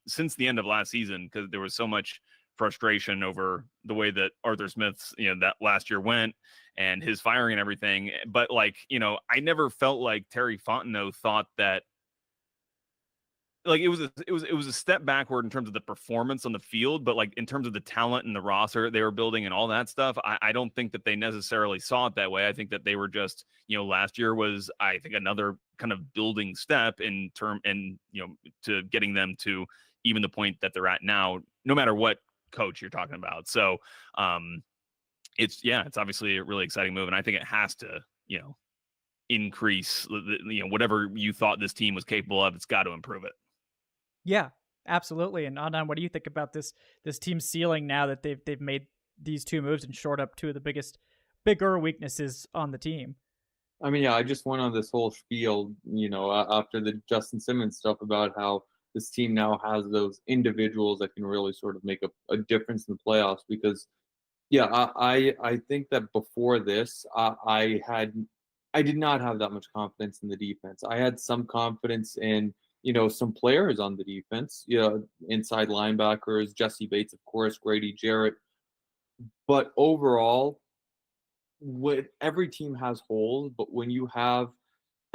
since the end of last season, because there was so much frustration over the way that Arthur Smith's, that last year went and his firing and everything. But like, I never felt like Terry Fontenot thought that like it was a step backward in terms of the performance on the field, but like in terms of the talent and the roster they were building and all that stuff, I don't think that they necessarily saw it that way. I think that they were just, last year was, I think, another kind of building step to getting them to even the point that they're at now, no matter what coach you're talking about. So it's obviously a really exciting move, and I think it has to, increase, whatever you thought this team was capable of, it's got to improve it. Yeah, absolutely. And Adnan, what do you think about this team ceiling now that they've made these two moves and shored up two of the bigger weaknesses on the team? I mean, yeah, I just went on this whole spiel, after the Justin Simmons stuff about how this team now has those individuals that can really sort of make a difference in the playoffs. Because, yeah, I think that before this, I did not have that much confidence in the defense. I had some confidence in, some players on the defense, inside linebackers, Jesse Bates, of course, Grady Jarrett. But overall, every team has holes, but when you have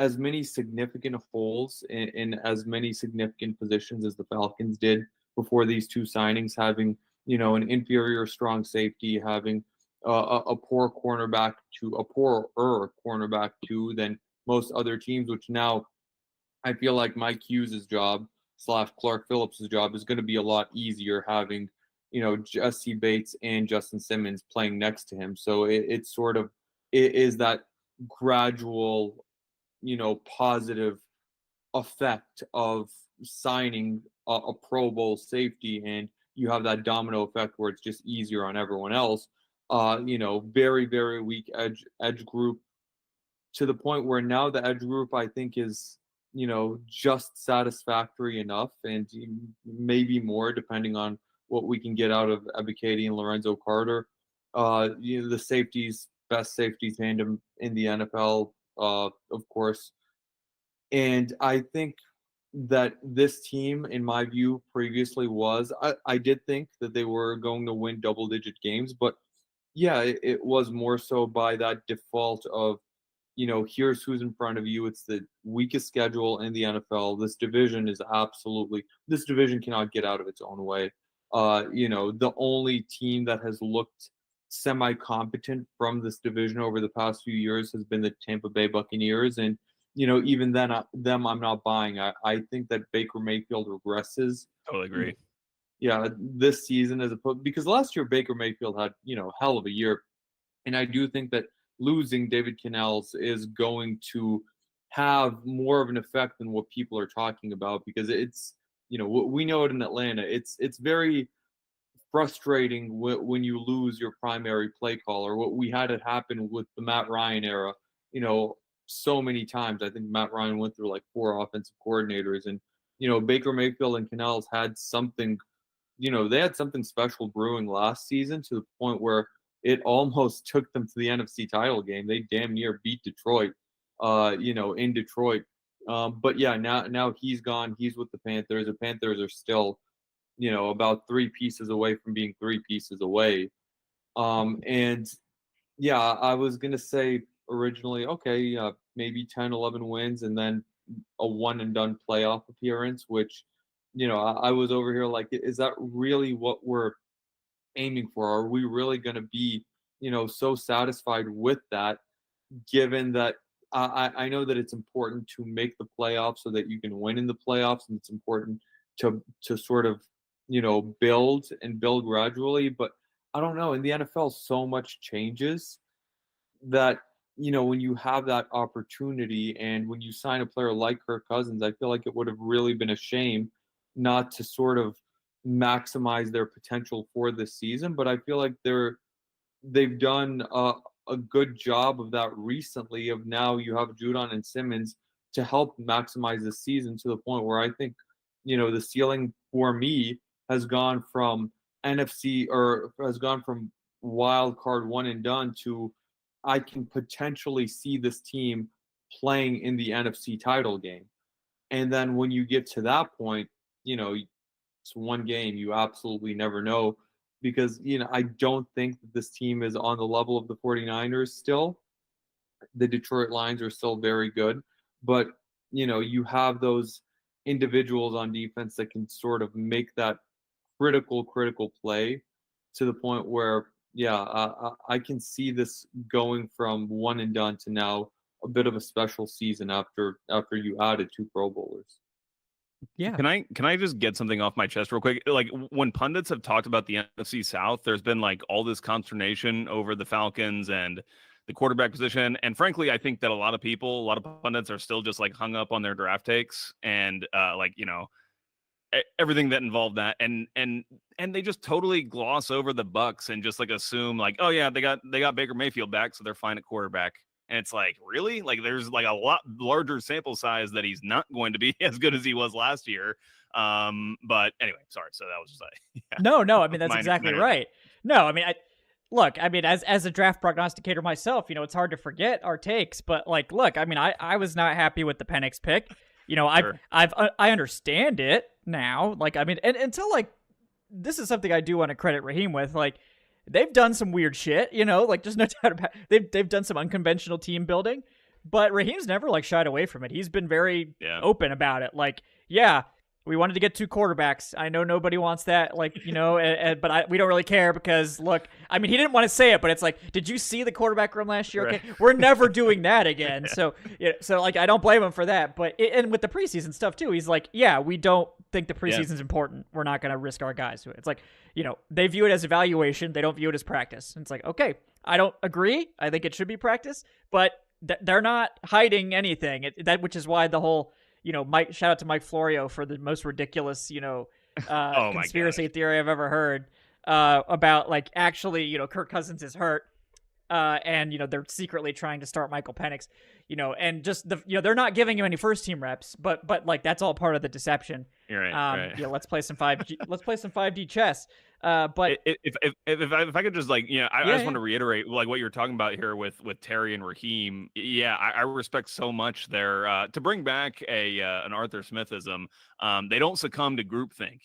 as many significant holes in as many significant positions as the Falcons did before these two signings, having, an inferior strong safety, having a poorer cornerback than most other teams, which now I feel like Mike Hughes' job / Clark Phillips' job is going to be a lot easier having, Jesse Bates and Justin Simmons playing next to him. So it is that gradual, positive effect of signing a Pro Bowl safety, and you have that domino effect where it's just easier on everyone else. Very, very weak edge group, to the point where now the edge group, I think, is, just satisfactory enough, and maybe more depending on what we can get out of Ikic and Lorenzo Carter. The best safety tandem in the NFL, of course. And I think that this team, in my view, previously I did think that they were going to win double-digit games, but yeah, it was more so by that default of, here's who's in front of you. It's the weakest schedule in the NFL. This division cannot get out of its own way. The only team that has looked semi-competent from this division over the past few years has been the Tampa Bay Buccaneers, and even then, them I'm not buying. I think that Baker Mayfield regresses. Totally agree. Yeah, this season because last year Baker Mayfield had hell of a year, and I do think that losing David Canales is going to have more of an effect than what people are talking about, because it's we know it in Atlanta. It's very frustrating when you lose your primary play caller. What we had it happen with the Matt Ryan era, so many times. I think Matt Ryan went through like 4 offensive coordinators, and Baker Mayfield and Canales had something. They had something special brewing last season, to the point where it almost took them to the NFC title game. They damn near beat Detroit, in Detroit. But yeah, now he's gone. He's with the Panthers. The Panthers are still, about 3 pieces away from being 3 pieces away. And yeah, I was going to say originally, okay, maybe 10, 11 wins and then a one and done playoff appearance, which, I was over here like, is that really what we're aiming for? Are we really going to be, so satisfied with that, given that I know that it's important to make the playoffs so that you can win in the playoffs, and it's important to sort of, build gradually. But I don't know. In the NFL, so much changes that, when you have that opportunity and when you sign a player like Kirk Cousins, I feel like it would have really been a shame not to sort of maximize their potential for this season. But I feel like they've done a good job of that recently. Of now you have Judon and Simmons to help maximize the season, to the point where I think, the ceiling for me has gone from wild card one and done to I can potentially see this team playing in the NFC title game. And then when you get to that point, it's one game. You absolutely never know, because, I don't think that this team is on the level of the 49ers still. The Detroit Lions are still very good, but, you have those individuals on defense that can sort of make that critical play, to the point where, yeah, I can see this going from one and done to now a bit of a special season after you added 2 Pro Bowlers. Yeah. Can I just get something off my chest real quick? Like, when pundits have talked about the NFC South, there's been like all this consternation over the Falcons and the quarterback position. And frankly, I think that a lot of pundits are still just like hung up on their draft takes and everything that involved that, and they just totally gloss over the Bucs and just like assume like, oh yeah, they got Baker Mayfield back, so they're fine at quarterback. And it's like, really? Like, there's like a lot larger sample size that he's not going to be as good as he was last year. But anyway, sorry. So that was just like, yeah. No, I mean, that's exactly right. No, I mean, I mean, as a draft prognosticator myself, it's hard to forget our takes, but like, look, I mean, I was not happy with the Penix pick. Sure. I understand it now. Like, I mean, and until like, this is something I do want to credit Raheem with. Like, they've done some weird shit, like, just no doubt about it. They've done some unconventional team building, but Raheem's never like shied away from it. He's been very open about it. Like, yeah, we wanted to get 2 quarterbacks. I know nobody wants that, like, but we don't really care, because look, I mean, he didn't want to say it, but it's like, did you see the quarterback room last year? Okay, we're never doing that again. So like, I don't blame him for that. But and with the preseason stuff too, he's like, yeah, we don't think the preseason's important. We're not going to risk our guys to it. It's like, they view it as evaluation. They don't view it as practice. And it's like, okay, I don't agree. I think it should be practice, but they're not hiding anything. Which is why the whole, Mike, shout out to Mike Florio for the most ridiculous, conspiracy theory I've ever heard, about like, actually, Kirk Cousins is hurt. And, they're secretly trying to start Michael Penix, and just they're not giving him any first team reps, but like, that's all part of the deception. You're right. Yeah, let's play some 5D chess. But if I could just like, I just want to reiterate like what you're talking about here with Terry and Raheem. Yeah, I respect so much their to bring back an Arthur Smithism. They don't succumb to groupthink.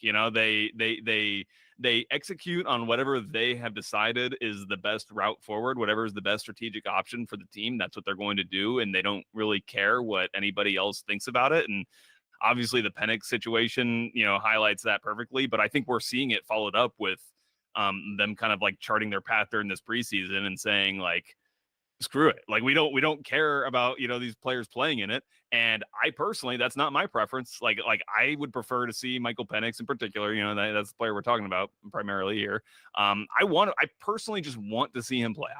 They execute on whatever they have decided is the best route forward, whatever is the best strategic option for the team. That's what they're going to do, and they don't really care what anybody else thinks about it. And Obviously, the Penix situation, highlights that perfectly. But I think we're seeing it followed up with them kind of like charting their path during this preseason and saying like, screw it. Like we don't care about, these players playing in it. And I personally, that's not my preference. Like I would prefer to see Michael Penix in particular, that's the player we're talking about primarily here. I personally just want to see him play.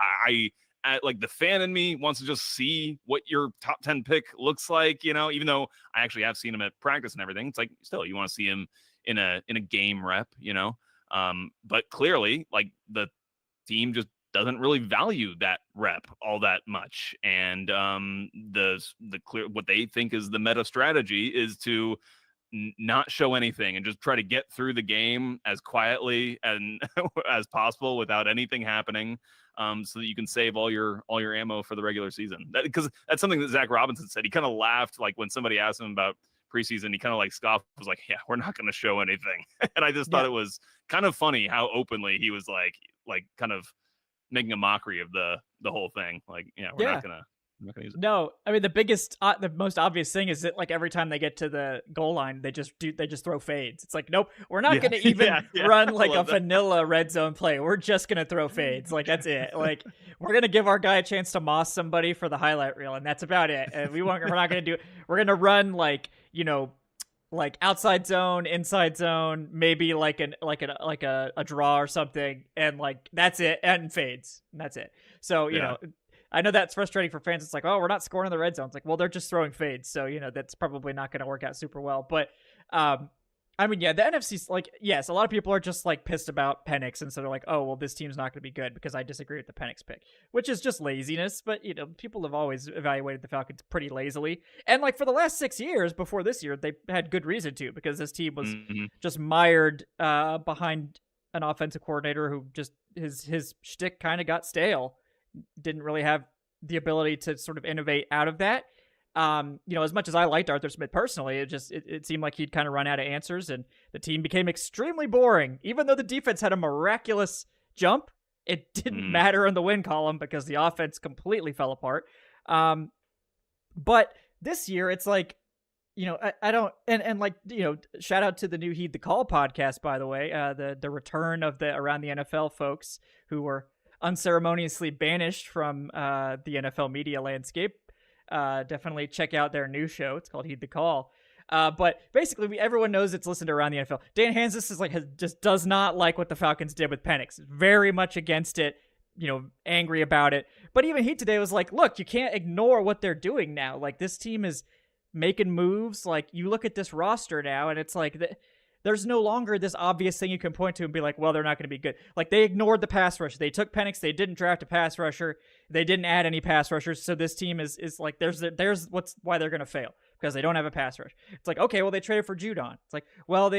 I like the fan in me wants to just see what your top 10 pick looks like, even though I actually have seen him at practice and everything. It's like, still, you want to see him in a game rep, but clearly like the team just doesn't really value that rep all that much. And the clear what they think is the meta strategy is to not show anything and just try to get through the game as quietly and as possible without anything happening, so that you can save all your ammo for the regular season. Because that's something that Zach Robinson said. He kind of laughed like when somebody asked him about preseason, he kind of like scoffed, was like, yeah, we're not going to show anything. And I just thought it was kind of funny how openly he was like kind of making a mockery of the whole thing. Like, we're not gonna use it. No, I mean the most obvious thing is that like every time they get to the goal line, they just throw fades. It's like, nope, we're not gonna even run like a vanilla red zone play. We're just gonna throw fades. Like that's it. Like we're gonna give our guy a chance to moss somebody for the highlight reel, and that's about it. And we're not gonna do. We're gonna run like like outside zone, inside zone, maybe like a draw or something, and like that's it, and fades, and that's it. So you know, I know that's frustrating for fans. It's like, oh, we're not scoring in the red zone. It's like, well, they're just throwing fades, so that's probably not going to work out super well. But I mean, the NFC's like, yes, a lot of people are just like pissed about Penix, and so they're like, oh, well, this team's not going to be good because I disagree with the Penix pick, which is just laziness. But people have always evaluated the Falcons pretty lazily, and like for the last 6 years before this year, they had good reason to, because this team was just mired behind an offensive coordinator who just his shtick kind of got stale, didn't really have the ability to sort of innovate out of that. As much as I liked Arthur Smith personally, it seemed like he'd kind of run out of answers, and the team became extremely boring. Even though the defense had a miraculous jump, it didn't matter in the win column because the offense completely fell apart. But this year, it's like, I don't, and like, shout out to the new Heed the Call podcast, by the way, the return of the Around the NFL folks who were unceremoniously banished from the NFL media landscape. Definitely check out their new show. It's called Heed the Call. But basically, everyone knows it's listened to Around the NFL. Dan Hansis just does not like what the Falcons did with Penix. Very much against it, angry about it. But even he today was like, look, you can't ignore what they're doing now. Like, this team is making moves. Like, you look at this roster now, and it's like, there's no longer this obvious thing you can point to and be like, well, they're not going to be good. Like, they ignored the pass rush. They took Penix. They didn't draft a pass rusher. They didn't add any pass rushers. So this team is like, there's why they're going to fail, because they don't have a pass rush. It's like, okay, well, they traded for Judon. It's like, well,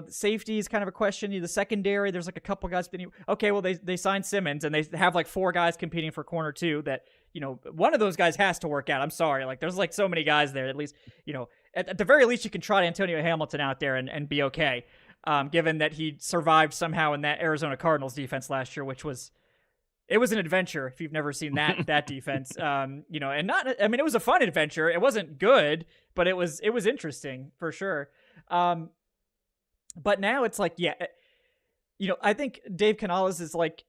safety is kind of a question. The secondary, there's like a couple guys. Okay, well, they signed Simmons, and they have like 4 guys competing for corner 2 that, one of those guys has to work out. I'm sorry. Like, there's like so many guys there. At least, at the very least, you can trot Antonio Hamilton out there and be okay, given that he survived somehow in that Arizona Cardinals defense last year, which was, it was an adventure if you've never seen that defense. And it was a fun adventure. It wasn't good, but it was interesting for sure. But now it's like, I think Dave Canales is like,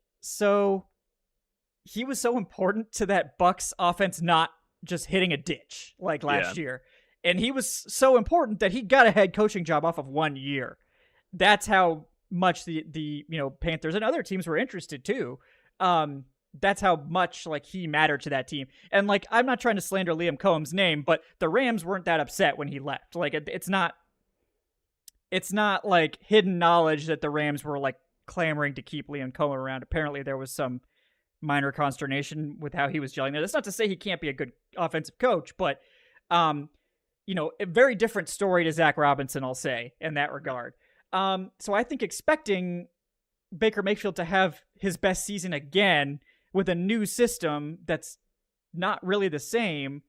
he was so important to that Bucs offense not just hitting a ditch like last year. And he was so important that he got a head coaching job off of 1 year. That's how much the Panthers and other teams were interested too. That's how much like he mattered to that team. And like, I'm not trying to slander Liam Cohen's name, but the Rams weren't that upset when he left. Like, it's not like hidden knowledge that the Rams were like clamoring to keep Liam Cohen around. Apparently there was some minor consternation with how he was gelling there. That's not to say he can't be a good offensive coach, but a very different story to Zach Robinson, I'll say, in that regard. So I think expecting Baker Mayfield to have his best season again with a new system that's not really the same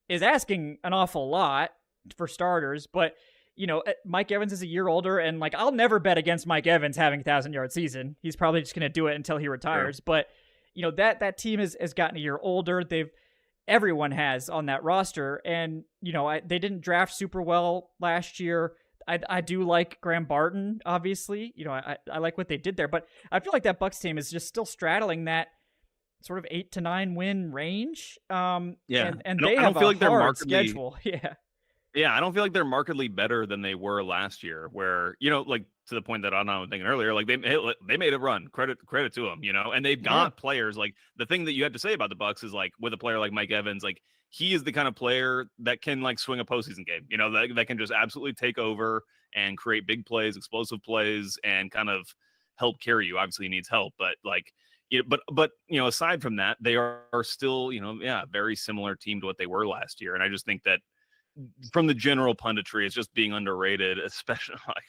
is asking an awful lot for starters. But, Mike Evans is a year older, and like, I'll never bet against Mike Evans having a 1,000-yard season. He's probably just going to do it until he retires. Sure. But, that team has gotten a year older. They've, everyone has on that roster. And, they didn't draft super well last year. I do like Graham Barton, obviously. I like what they did there, but I feel like that Bucks team is just still straddling that sort of 8 to 9 win range. And they have a hard schedule. Yeah, I don't feel like they're markedly better than they were last year, where, like to the point that Adnan was thinking earlier, like they made a run, credit to them, and they've got players. Like the thing that you had to say about the Bucks is like with a player like Mike Evans, like he is the kind of player that can like swing a postseason game, that can just absolutely take over and create big plays, explosive plays, and kind of help carry you. Obviously he needs help, but like, but aside from that, they are still, a very similar team to what they were last year. And I just think that from the general punditry, it's just being underrated, especially like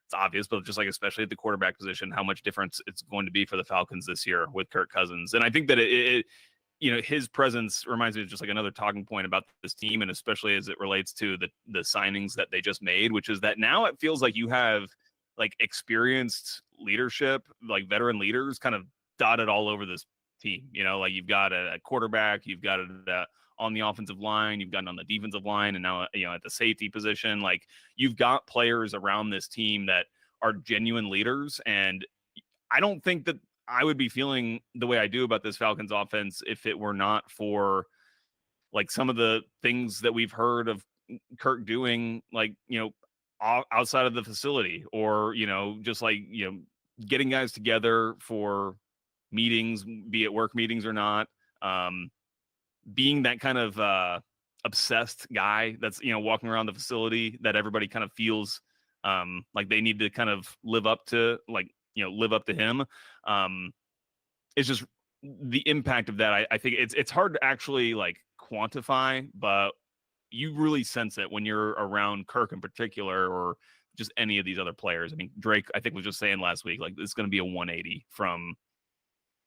it's obvious, but just like especially at the quarterback position, how much difference it's going to be for the Falcons this year with Kirk Cousins. And I think that his presence reminds me of just like another talking point about this team, and especially as it relates to the signings that they just made, which is that now it feels like you have like experienced leadership, like veteran leaders kind of dotted all over this team. Like you've got a quarterback, you've got on the offensive line, you've gotten on the defensive line, and now, at the safety position, like you've got players around this team that are genuine leaders. And I don't think that I would be feeling the way I do about this Falcons offense if it were not for like some of the things that we've heard of Kirk doing, like, outside of the facility, or, just like, getting guys together for meetings, be it work meetings or not. Being that kind of obsessed guy that's, walking around the facility that everybody kind of feels like they need to kind of live up to him. It's just the impact of that. I think it's hard to actually like quantify, but you really sense it when you're around Kirk in particular, or just any of these other players. I mean, Drake, I think was just saying last week, like it's going to be a 180 from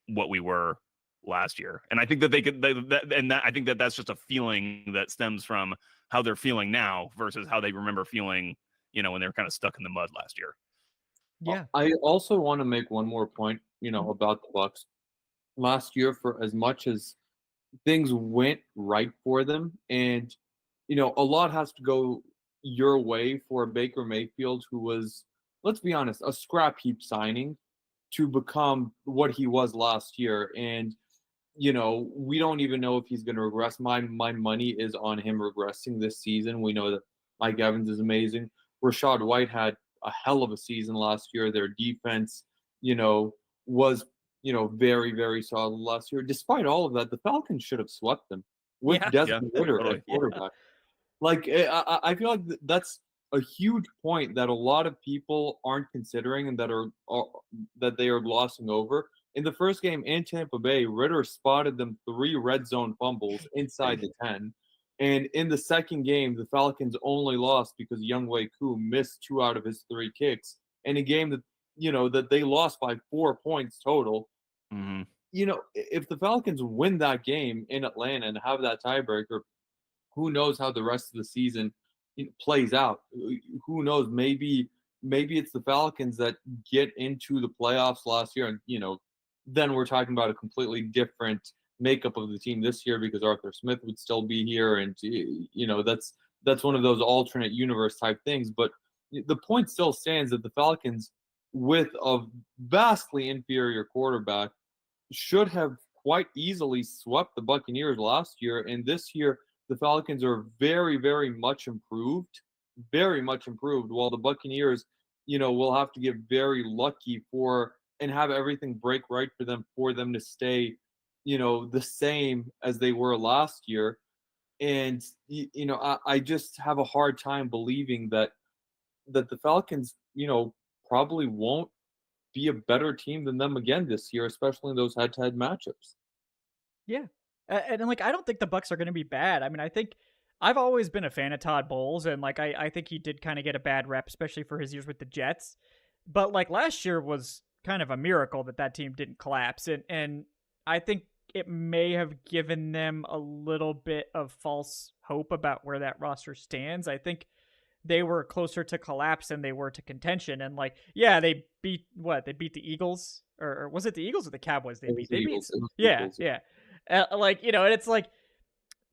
what we were last year. And I think that I think that that's just a feeling that stems from how they're feeling now versus how they remember feeling, when they were kind of stuck in the mud last year. Yeah. I also want to make one more point, about the Bucks. Last year, for as much as things went right for them, and a lot has to go your way for Baker Mayfield, who was, let's be honest, a scrap heap signing to become what he was last year. And we don't even know if he's going to regress. My money is on him regressing this season. We know that Mike Evans is amazing. Rachaad White had a hell of a season last year. Their defense, was, very, very solid last year. Despite all of that, the Falcons should have swept them with Desmond Ridder at quarterback. Like, I feel like that's a huge point that a lot of people aren't considering, and that they are glossing over. In the first game in Tampa Bay, Ridder spotted them 3 red zone fumbles inside the 10. And in the second game, the Falcons only lost because Younghoe Koo missed 2 out of his 3 kicks in a game that, that they lost by 4 points total. Mm-hmm. If the Falcons win that game in Atlanta and have that tiebreaker, who knows how the rest of the season plays out? Who knows? Maybe it's the Falcons that get into the playoffs last year, and then we're talking about a completely different makeup of the team this year, because Arthur Smith would still be here, and that's one of those alternate universe type things. But the point still stands that the Falcons, with a vastly inferior quarterback, should have quite easily swept the Buccaneers last year. And this year, the Falcons are very, very much improved, while the Buccaneers, will have to get very lucky and have everything break right for them to stay, the same as they were last year. And, I just have a hard time believing that the Falcons, probably won't be a better team than them again this year, especially in those head-to-head matchups. Yeah. And like, I don't think the Bucks are going to be bad. I mean, I think I've always been a fan of Todd Bowles, and like, I think he did kind of get a bad rep, especially for his years with the Jets. But like last year was kind of a miracle that team didn't collapse. And I think it may have given them a little bit of false hope about where that roster stands. I think they were closer to collapse than they were to contention. And like, yeah, they beat the Eagles, or was it the Eagles or the Cowboys? They beat. Eagles. Yeah. Like, and it's like,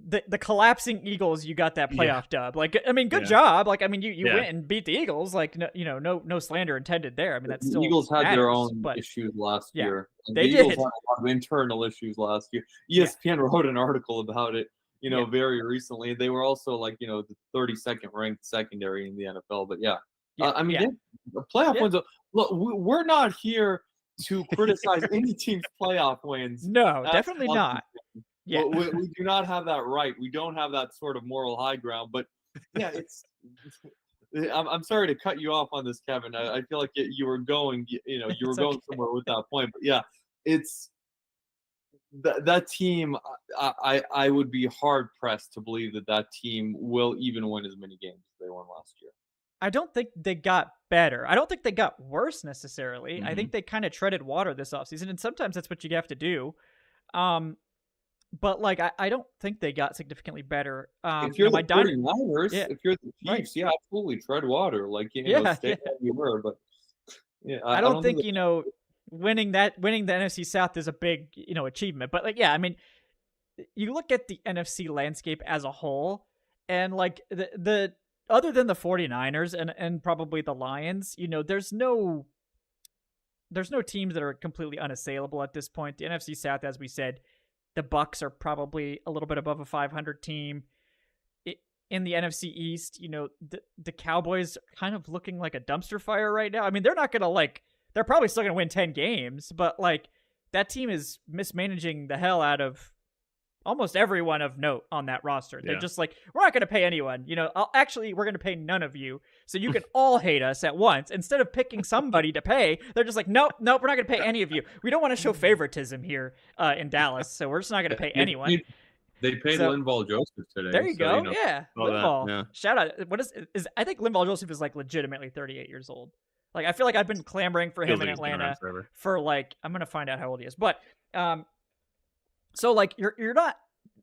the collapsing Eagles, you got that playoff dub. Like, I mean, good Yeah. job. Like, I mean, you Yeah. went and beat the Eagles. Like, no slander intended there. I mean, that's The still Eagles had their matters, own but issues last yeah, year. And they the Eagles did. had a lot of internal issues last year. ESPN wrote an article about it, very recently. They were also like, the 32nd ranked secondary in the NFL. But I mean, the playoff wins. Look, we're not here to criticize any team's playoff wins. No, definitely not. Yeah, we do not have that right. We don't have that sort of moral high ground. But yeah, it's. I'm sorry to cut you off on this, Kevin. I feel like you were going, you were going somewhere with that point. But yeah, it's that team. I would be hard pressed to believe that team will even win as many games as they won last year. I don't think they got better. I don't think they got worse necessarily. Mm-hmm. I think they kind of treaded water this offseason, and sometimes that's what you have to do. But like, I don't think they got significantly better. If you're the 49ers, if you're the Chiefs, right. Absolutely tread water. Like, stay where you were. But I don't think winning the NFC South is a big achievement. But like, I mean, you look at the NFC landscape as a whole, and like the other than the 49ers and probably the Lions, there's no teams that are completely unassailable at this point. The NFC South, as we said, the Bucs are probably a little bit above a 500 team. In the NFC East, the Cowboys are kind of looking like a dumpster fire right now. I mean, they're not going to they're probably still going to win 10 games, but like that team is mismanaging the hell out of almost everyone of note on that roster. They're just like, we're not going to pay anyone. We're going to pay none of you. So you can all hate us at once. Instead of picking somebody to pay, they're just like, nope, we're not going to pay any of you. We don't want to show favoritism here in Dallas. So we're just not going to pay anyone. They paid Linval Joseph today. There you go. Yeah. Linval. Yeah. Shout out. What is I think Linval Joseph is like legitimately 38 years old. Like, I feel like I've been clamoring for him in Atlanta for like, I'm going to find out how old he is. But, so like you're not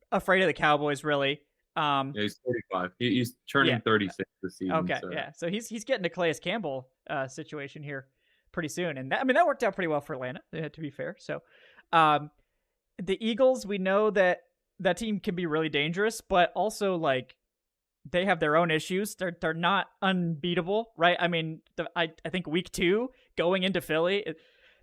afraid of the Cowboys really. He's 35. He's turning 36 this season. Okay, so he's getting a Calais Campbell situation here pretty soon, and that worked out pretty well for Atlanta, to be fair. So, the Eagles, we know that team can be really dangerous, but also like they have their own issues. They're not unbeatable, right? I mean, I think week 2 going into Philly.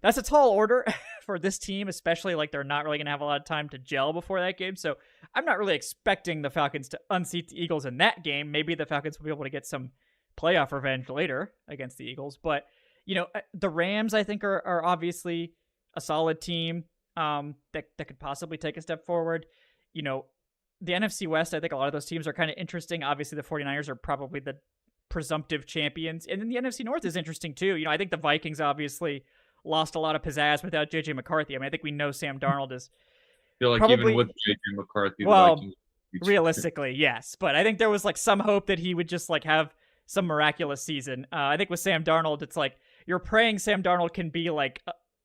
That's a tall order for this team, especially like they're not really going to have a lot of time to gel before that game. So I'm not really expecting the Falcons to unseat the Eagles in that game. Maybe the Falcons will be able to get some playoff revenge later against the Eagles. But, the Rams, I think, are obviously a solid team that could possibly take a step forward. The NFC West, I think a lot of those teams are kind of interesting. Obviously, the 49ers are probably the presumptive champions. And then the NFC North is interesting, too. I think the Vikings obviously lost a lot of pizzazz without J.J. McCarthy. I mean, I think we know Sam Darnold is feel like probably, even with J.J. McCarthy, well, the Vikings realistically, yes. But I think there was like some hope that he would just like have some miraculous season. I think with Sam Darnold, it's like you're praying Sam Darnold can be like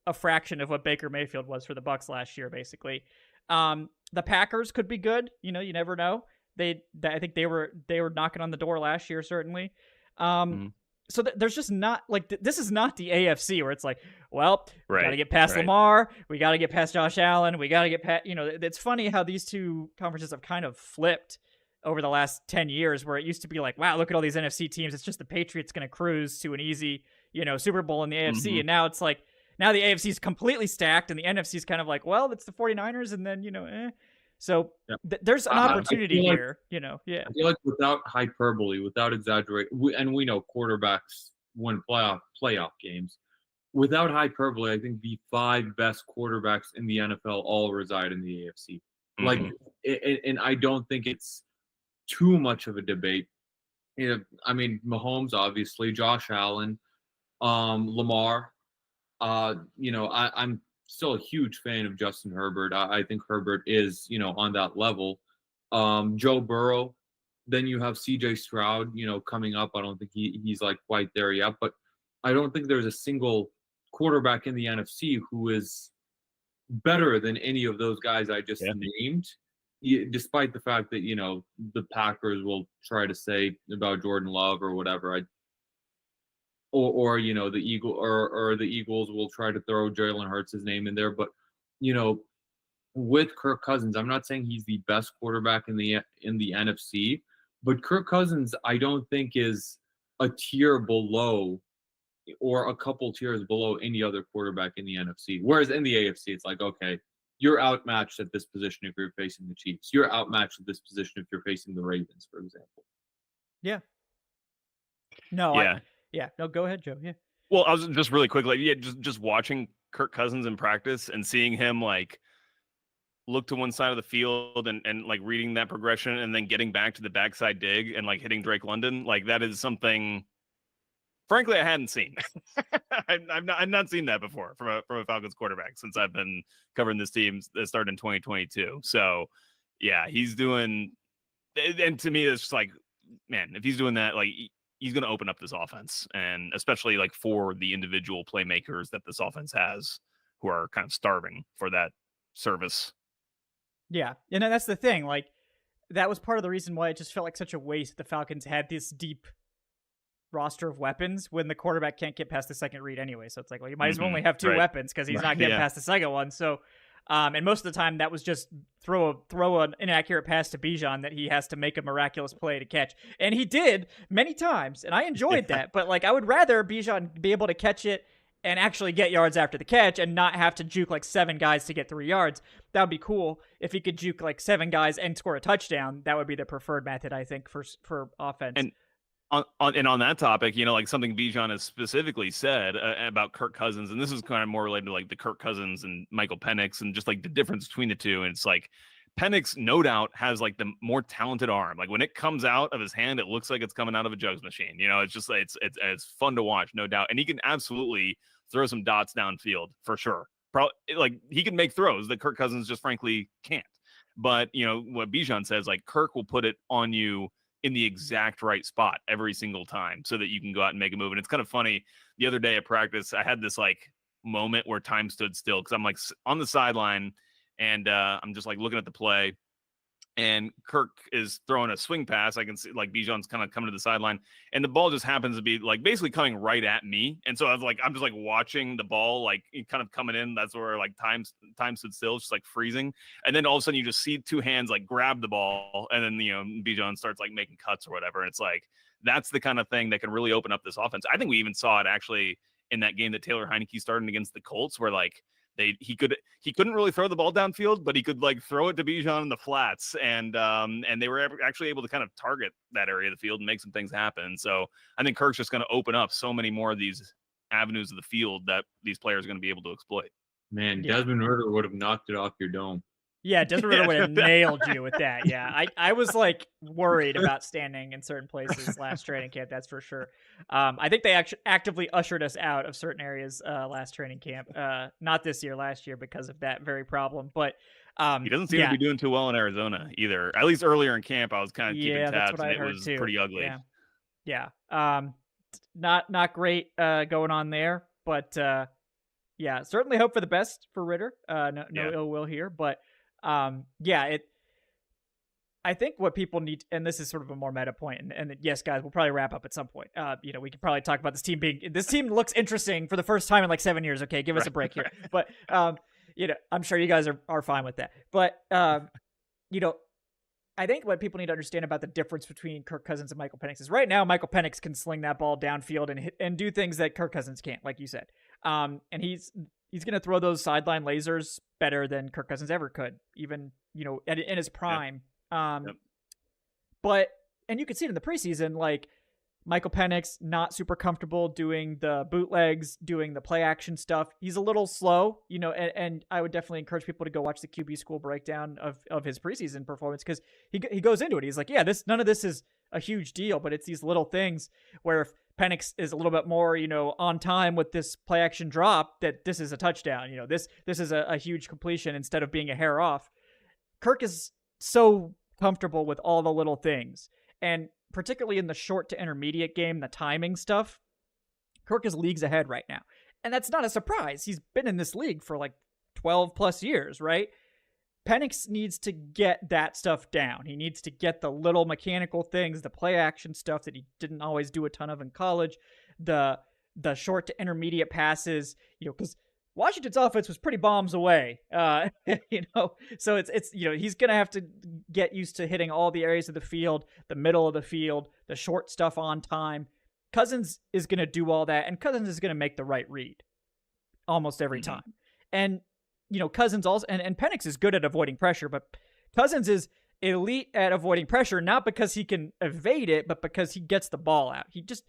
a fraction of what Baker Mayfield was for the Bucs last year, basically. The Packers could be good. You never know. I think they were knocking on the door last year, certainly. So there's just not like this is not the AFC where it's like, well, we got to get past Lamar, we got to get past Josh Allen, we got to get past. It's funny how these two conferences have kind of flipped over the last 10 years, where it used to be like, wow, look at all these NFC teams. It's just the Patriots going to cruise to an easy, Super Bowl in the AFC, and now it's like now the AFC is completely stacked, and the NFC is kind of like, well, it's the 49ers, and then So there's an opportunity here, I feel like without hyperbole, without exaggeration, and we know quarterbacks win playoff games. Without hyperbole, I think the 5 best quarterbacks in the NFL all reside in the AFC. And I don't think it's too much of a debate. I mean, Mahomes, obviously, Josh Allen, Lamar. I'm still a huge fan of Justin Herbert. I think Herbert is, on that level. Joe Burrow. Then you have CJ Stroud, coming up. I don't think he's like quite there yet, but I don't think there's a single quarterback in the NFC who is better than any of those guys I just named. Despite the fact that, the Packers will try to say about Jordan Love or whatever. Or the Eagles will try to throw Jalen Hurts' name in there, but with Kirk Cousins, I'm not saying he's the best quarterback in the NFC, but Kirk Cousins, I don't think is a tier below or a couple tiers below any other quarterback in the NFC. Whereas in the AFC, it's like, okay, you're outmatched at this position if you're facing the Chiefs. You're outmatched at this position if you're facing the Ravens, for example. Yeah. No, Yeah. No, go ahead, Joe. Yeah. Well, I was just really quick, like, just watching Kirk Cousins in practice and seeing him like look to one side of the field and like reading that progression and then getting back to the backside dig and like hitting Drake London, like that is something, frankly, I hadn't seen. I've not seen that before from a Falcons quarterback since I've been covering this team that started in 2022. So yeah, he's doing, and to me, it's just like, man, if he's doing that, like he's going to open up this offense, and especially like for the individual playmakers that this offense has who are kind of starving for that service. Yeah. And that's the thing. Like, that was part of the reason why it just felt like such a waste. The Falcons had this deep roster of weapons when the quarterback can't get past the second read anyway. So it's like, well, you might as well only have two weapons because he's not getting past the second one. So, and most of the time that was just throw an inaccurate pass to Bijan that he has to make a miraculous play to catch. And he did many times, and I enjoyed that. But like, I would rather Bijan be able to catch it and actually get yards after the catch and not have to juke like 7 guys to get 3 yards. That would be cool. If he could juke like 7 guys and score a touchdown, that would be the preferred method, I think, for offense. And on that topic, you know, like something Bijan has specifically said about Kirk Cousins, and this is kind of more related to like the Kirk Cousins and Michael Penix and just like the difference between the two. And it's like Penix, no doubt, has like the more talented arm. Like when it comes out of his hand, it looks like it's coming out of a jugs machine. You know, it's just it's fun to watch, no doubt. And he can absolutely throw some dots downfield for sure. Probably like he can make throws that Kirk Cousins just frankly can't. But you know what Bijan says, like Kirk will put it on you in the exact right spot every single time so that you can go out and make a move. And it's kind of funny. The other day at practice, I had this like moment where time stood still because I'm like on the sideline and I'm just like looking at the play, and Kirk is throwing a swing pass. I can see like Bijan's kind of coming to the sideline, and the ball just happens to be like basically coming right at me. And so I'm just like watching the ball like kind of coming in. That's where like time stood still, just like freezing. And then all of a sudden you just see 2 hands like grab the ball, and then you know Bijan starts like making cuts or whatever. And it's like that's the kind of thing that can really open up this offense. I think we even saw it actually in that game that Taylor Heineke started against the Colts, where like he couldn't really throw the ball downfield, but he could like throw it to Bijan in the flats, and they were actually able to kind of target that area of the field and make some things happen. So I think Kirk's just going to open up so many more of these avenues of the field that these players are going to be able to exploit. Man, Desmond Ridder would have knocked it off your dome. Yeah, Desmond Ridder would have nailed you with that. Yeah, I was like worried about standing in certain places last training camp. That's for sure. I think they actively ushered us out of certain areas last training camp. Not this year, last year because of that very problem. But he doesn't seem to be doing too well in Arizona either. At least earlier in camp, I was kind of keeping tabs, and it was pretty ugly. Yeah. Not great going on there, but yeah, certainly hope for the best for Ridder. No ill will here, but. I think what people need, and this is sort of a more meta point, and yes, guys, we'll probably wrap up at some point. We could probably talk about this team looks interesting for the first time in like 7 years. Okay, give us a break here. But, I'm sure you guys are fine with that. But, I think what people need to understand about the difference between Kirk Cousins and Michael Penix is right now, Michael Penix can sling that ball downfield and do things that Kirk Cousins can't, like you said. And he's going to throw those sideline lasers better than Kirk Cousins ever could, even, in his prime. But, and you can see it in the preseason, like Michael Penix, not super comfortable doing the bootlegs, doing the play action stuff. He's a little slow, and I would definitely encourage people to go watch the QB school breakdown of his preseason performance, because he goes into it. He's like, yeah, none of this is a huge deal, but it's these little things where if Penix is a little bit more, on time with this play action drop, that this is a touchdown. This is a huge completion instead of being a hair off. Kirk is so comfortable with all the little things, and particularly in the short to intermediate game, the timing stuff, Kirk is leagues ahead right now. And that's not a surprise. He's been in this league for like 12 plus years, right? Penix needs to get that stuff down. He needs to get the little mechanical things, the play action stuff that he didn't always do a ton of in college, the short to intermediate passes, because Washington's offense was pretty bombs away, so it's he's going to have to get used to hitting all the areas of the field, the middle of the field, the short stuff on time. Cousins is going to do all that, and Cousins is going to make the right read almost every time. And, Cousins also, and Penix is good at avoiding pressure, but Cousins is elite at avoiding pressure, not because he can evade it, but because he gets the ball out. He just,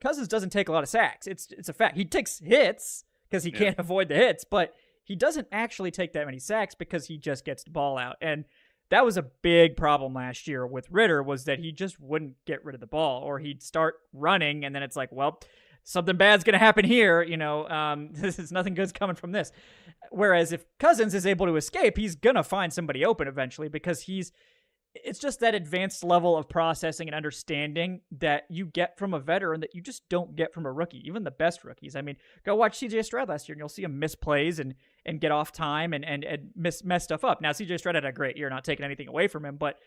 Cousins doesn't take a lot of sacks. It's a fact. He takes hits because he can't avoid the hits, but he doesn't actually take that many sacks because he just gets the ball out. And that was a big problem last year with Ritter, was that he just wouldn't get rid of the ball, or he'd start running and then it's like, well, something bad's going to happen here. This is nothing good's coming from this. Whereas if Cousins is able to escape, he's going to find somebody open eventually, because it's just that advanced level of processing and understanding that you get from a veteran that you just don't get from a rookie, even the best rookies. I mean, go watch CJ Stroud last year and you'll see him miss plays and get off time and mess stuff up. Now, CJ Stroud had a great year, not taking anything away from him, but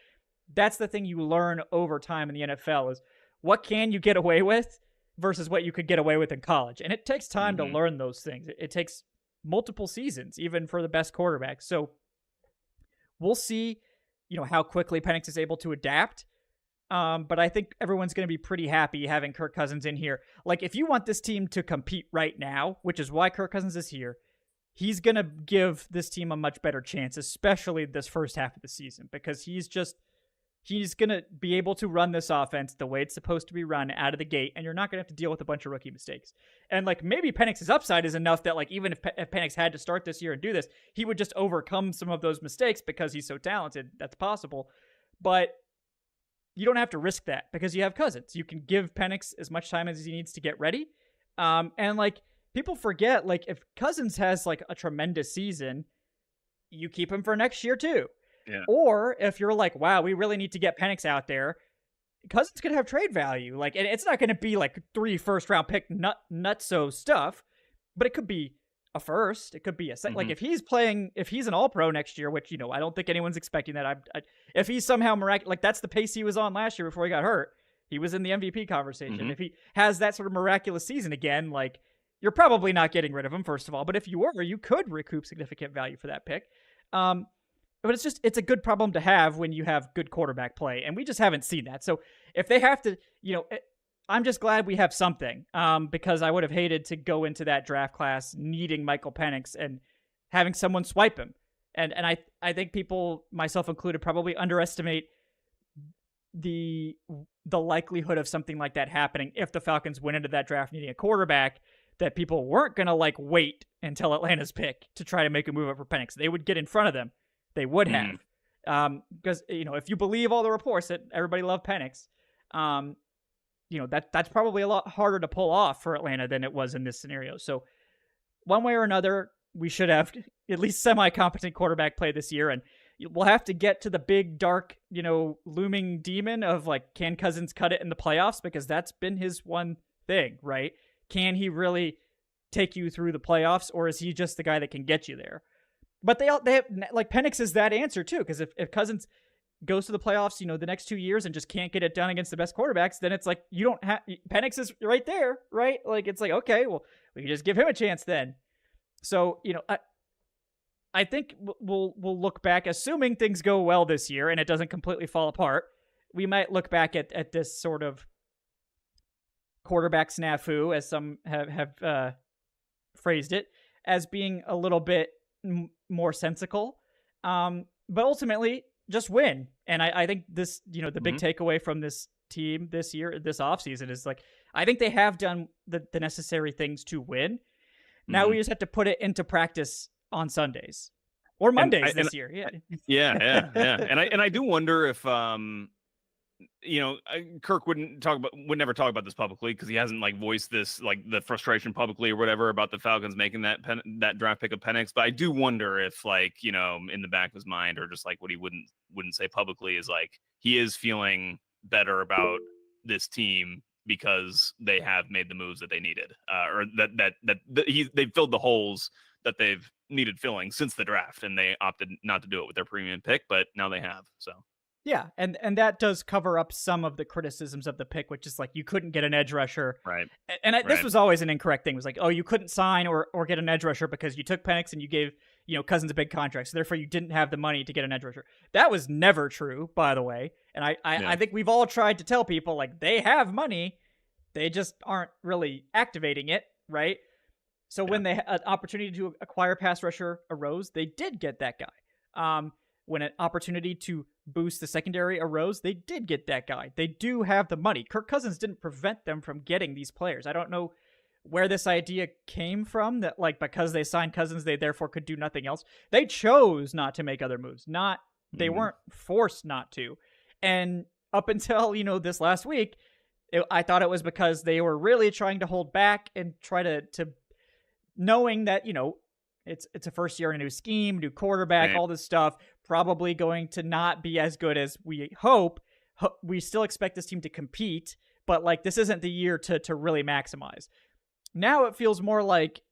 that's the thing you learn over time in the NFL is what can you get away with versus what you could get away with in college. And it takes time to learn those things. It takes multiple seasons, even for the best quarterbacks. So we'll see, how quickly Penix is able to adapt. But I think everyone's going to be pretty happy having Kirk Cousins in here. Like, if you want this team to compete right now, which is why Kirk Cousins is here, he's going to give this team a much better chance, especially this first half of the season, because he's going to be able to run this offense the way it's supposed to be run out of the gate, and you're not going to have to deal with a bunch of rookie mistakes. And, maybe Penix's upside is enough that, even if Penix had to start this year and do this, he would just overcome some of those mistakes because he's so talented. That's possible. But you don't have to risk that because you have Cousins. You can give Penix as much time as he needs to get ready. People forget, if Cousins has, a tremendous season, you keep him for next year, too. Yeah. Or if you're like, wow, we really need to get Penix out there, Cousins could have trade value. And it's not going to be 3 first-round pick nutso stuff, but it could be a first. It could be a second. If he's an All-Pro next year, which I don't think anyone's expecting that. If he's somehow miraculous, that's the pace he was on last year before he got hurt. He was in the MVP conversation. If he has that sort of miraculous season again, you're probably not getting rid of him, first of all. But if you were, you could recoup significant value for that pick. But it's a good problem to have when you have good quarterback play, and we just haven't seen that. So if they have to, I'm just glad we have something, because I would have hated to go into that draft class needing Michael Penix and having someone swipe him. And I think people, myself included, probably underestimate the likelihood of something like that happening if the Falcons went into that draft needing a quarterback, that people weren't going to wait until Atlanta's pick to try to make a move up for Penix. They would get in front of them. They would have, because if you believe all the reports that everybody loved Penix, that's probably a lot harder to pull off for Atlanta than it was in this scenario. So one way or another, we should have at least semi-competent quarterback play this year, and we'll have to get to the big dark, looming demon of can Cousins cut it in the playoffs, because that's been his one thing, right? Can he really take you through the playoffs, or is he just the guy that can get you there? But they have, Penix is that answer too, because if Cousins goes to the playoffs, the next 2 years and just can't get it done against the best quarterbacks, then it's you don't have, Penix is right there, right? It's okay, well, we can just give him a chance then. So, I think we'll look back, assuming things go well this year and it doesn't completely fall apart, we might look back at this sort of quarterback snafu, as some have phrased it, as being a little bit more sensical, but ultimately just win. And I think this, the big takeaway from this team this year, this offseason, is I think they have done the necessary things to win. Now we just have to put it into practice on Sundays or Mondays this year. Yeah. And I do wonder if Kirk would never talk about this publicly, because he hasn't voiced this the frustration publicly or whatever about the Falcons making that draft pick of Penix. But I do wonder if in the back of his mind, or just what he wouldn't say publicly, is he is feeling better about this team because they have made the moves that they needed, or they've filled the holes that they've needed filling since the draft, and they opted not to do it with their premium pick, but now they have. So Yeah, and that does cover up some of the criticisms of the pick, which is like you couldn't get an edge rusher. Right. This was always an incorrect thing. It was like, oh, you couldn't sign or get an edge rusher because you took Penix and you gave, Cousins a big contract, so therefore you didn't have the money to get an edge rusher. That was never true, by the way. And I think we've all tried to tell people, like, they have money, they just aren't really activating it, right? So when an opportunity to acquire pass rusher arose, they did get that guy. When an opportunity to boost the secondary arose, they did get that guy. They do have the money. Kirk Cousins didn't prevent them from getting these players. I don't know where this idea came from, that like because they signed Cousins, they therefore could do nothing else. They chose not to make other moves. They weren't forced not to. And up until, this last week, I thought it was because they were really trying to hold back and try to knowing that, it's a first year in a new scheme, new quarterback, all this stuff, probably going to not be as good as we hope. We still expect this team to compete, but like this isn't the year to really maximize. Now it feels more like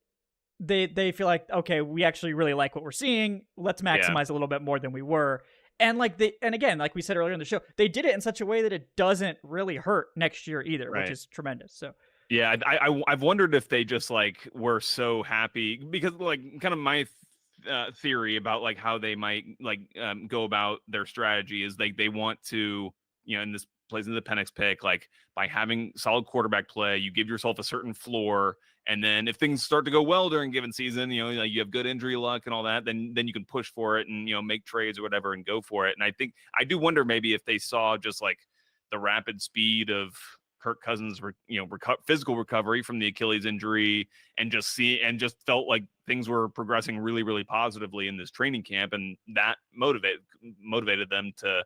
they feel like, okay, we actually really like what we're seeing. Let's maximize a little bit more than we were. And and again, like we said earlier in the show, they did it in such a way that it doesn't really hurt next year either, which is tremendous. So yeah, I've wondered if they just like were so happy because like kind of my theory about like how they might like go about their strategy is like they want to, in this plays into the Penix pick, like by having solid quarterback play, you give yourself a certain floor. And then if things start to go well during a given season, you have good injury luck and all that, then you can push for it and, make trades or whatever and go for it. And I do wonder maybe if they saw just like the rapid speed of Kirk Cousins, physical recovery from the Achilles injury and just felt like things were progressing really, really positively in this training camp. And that motivated them to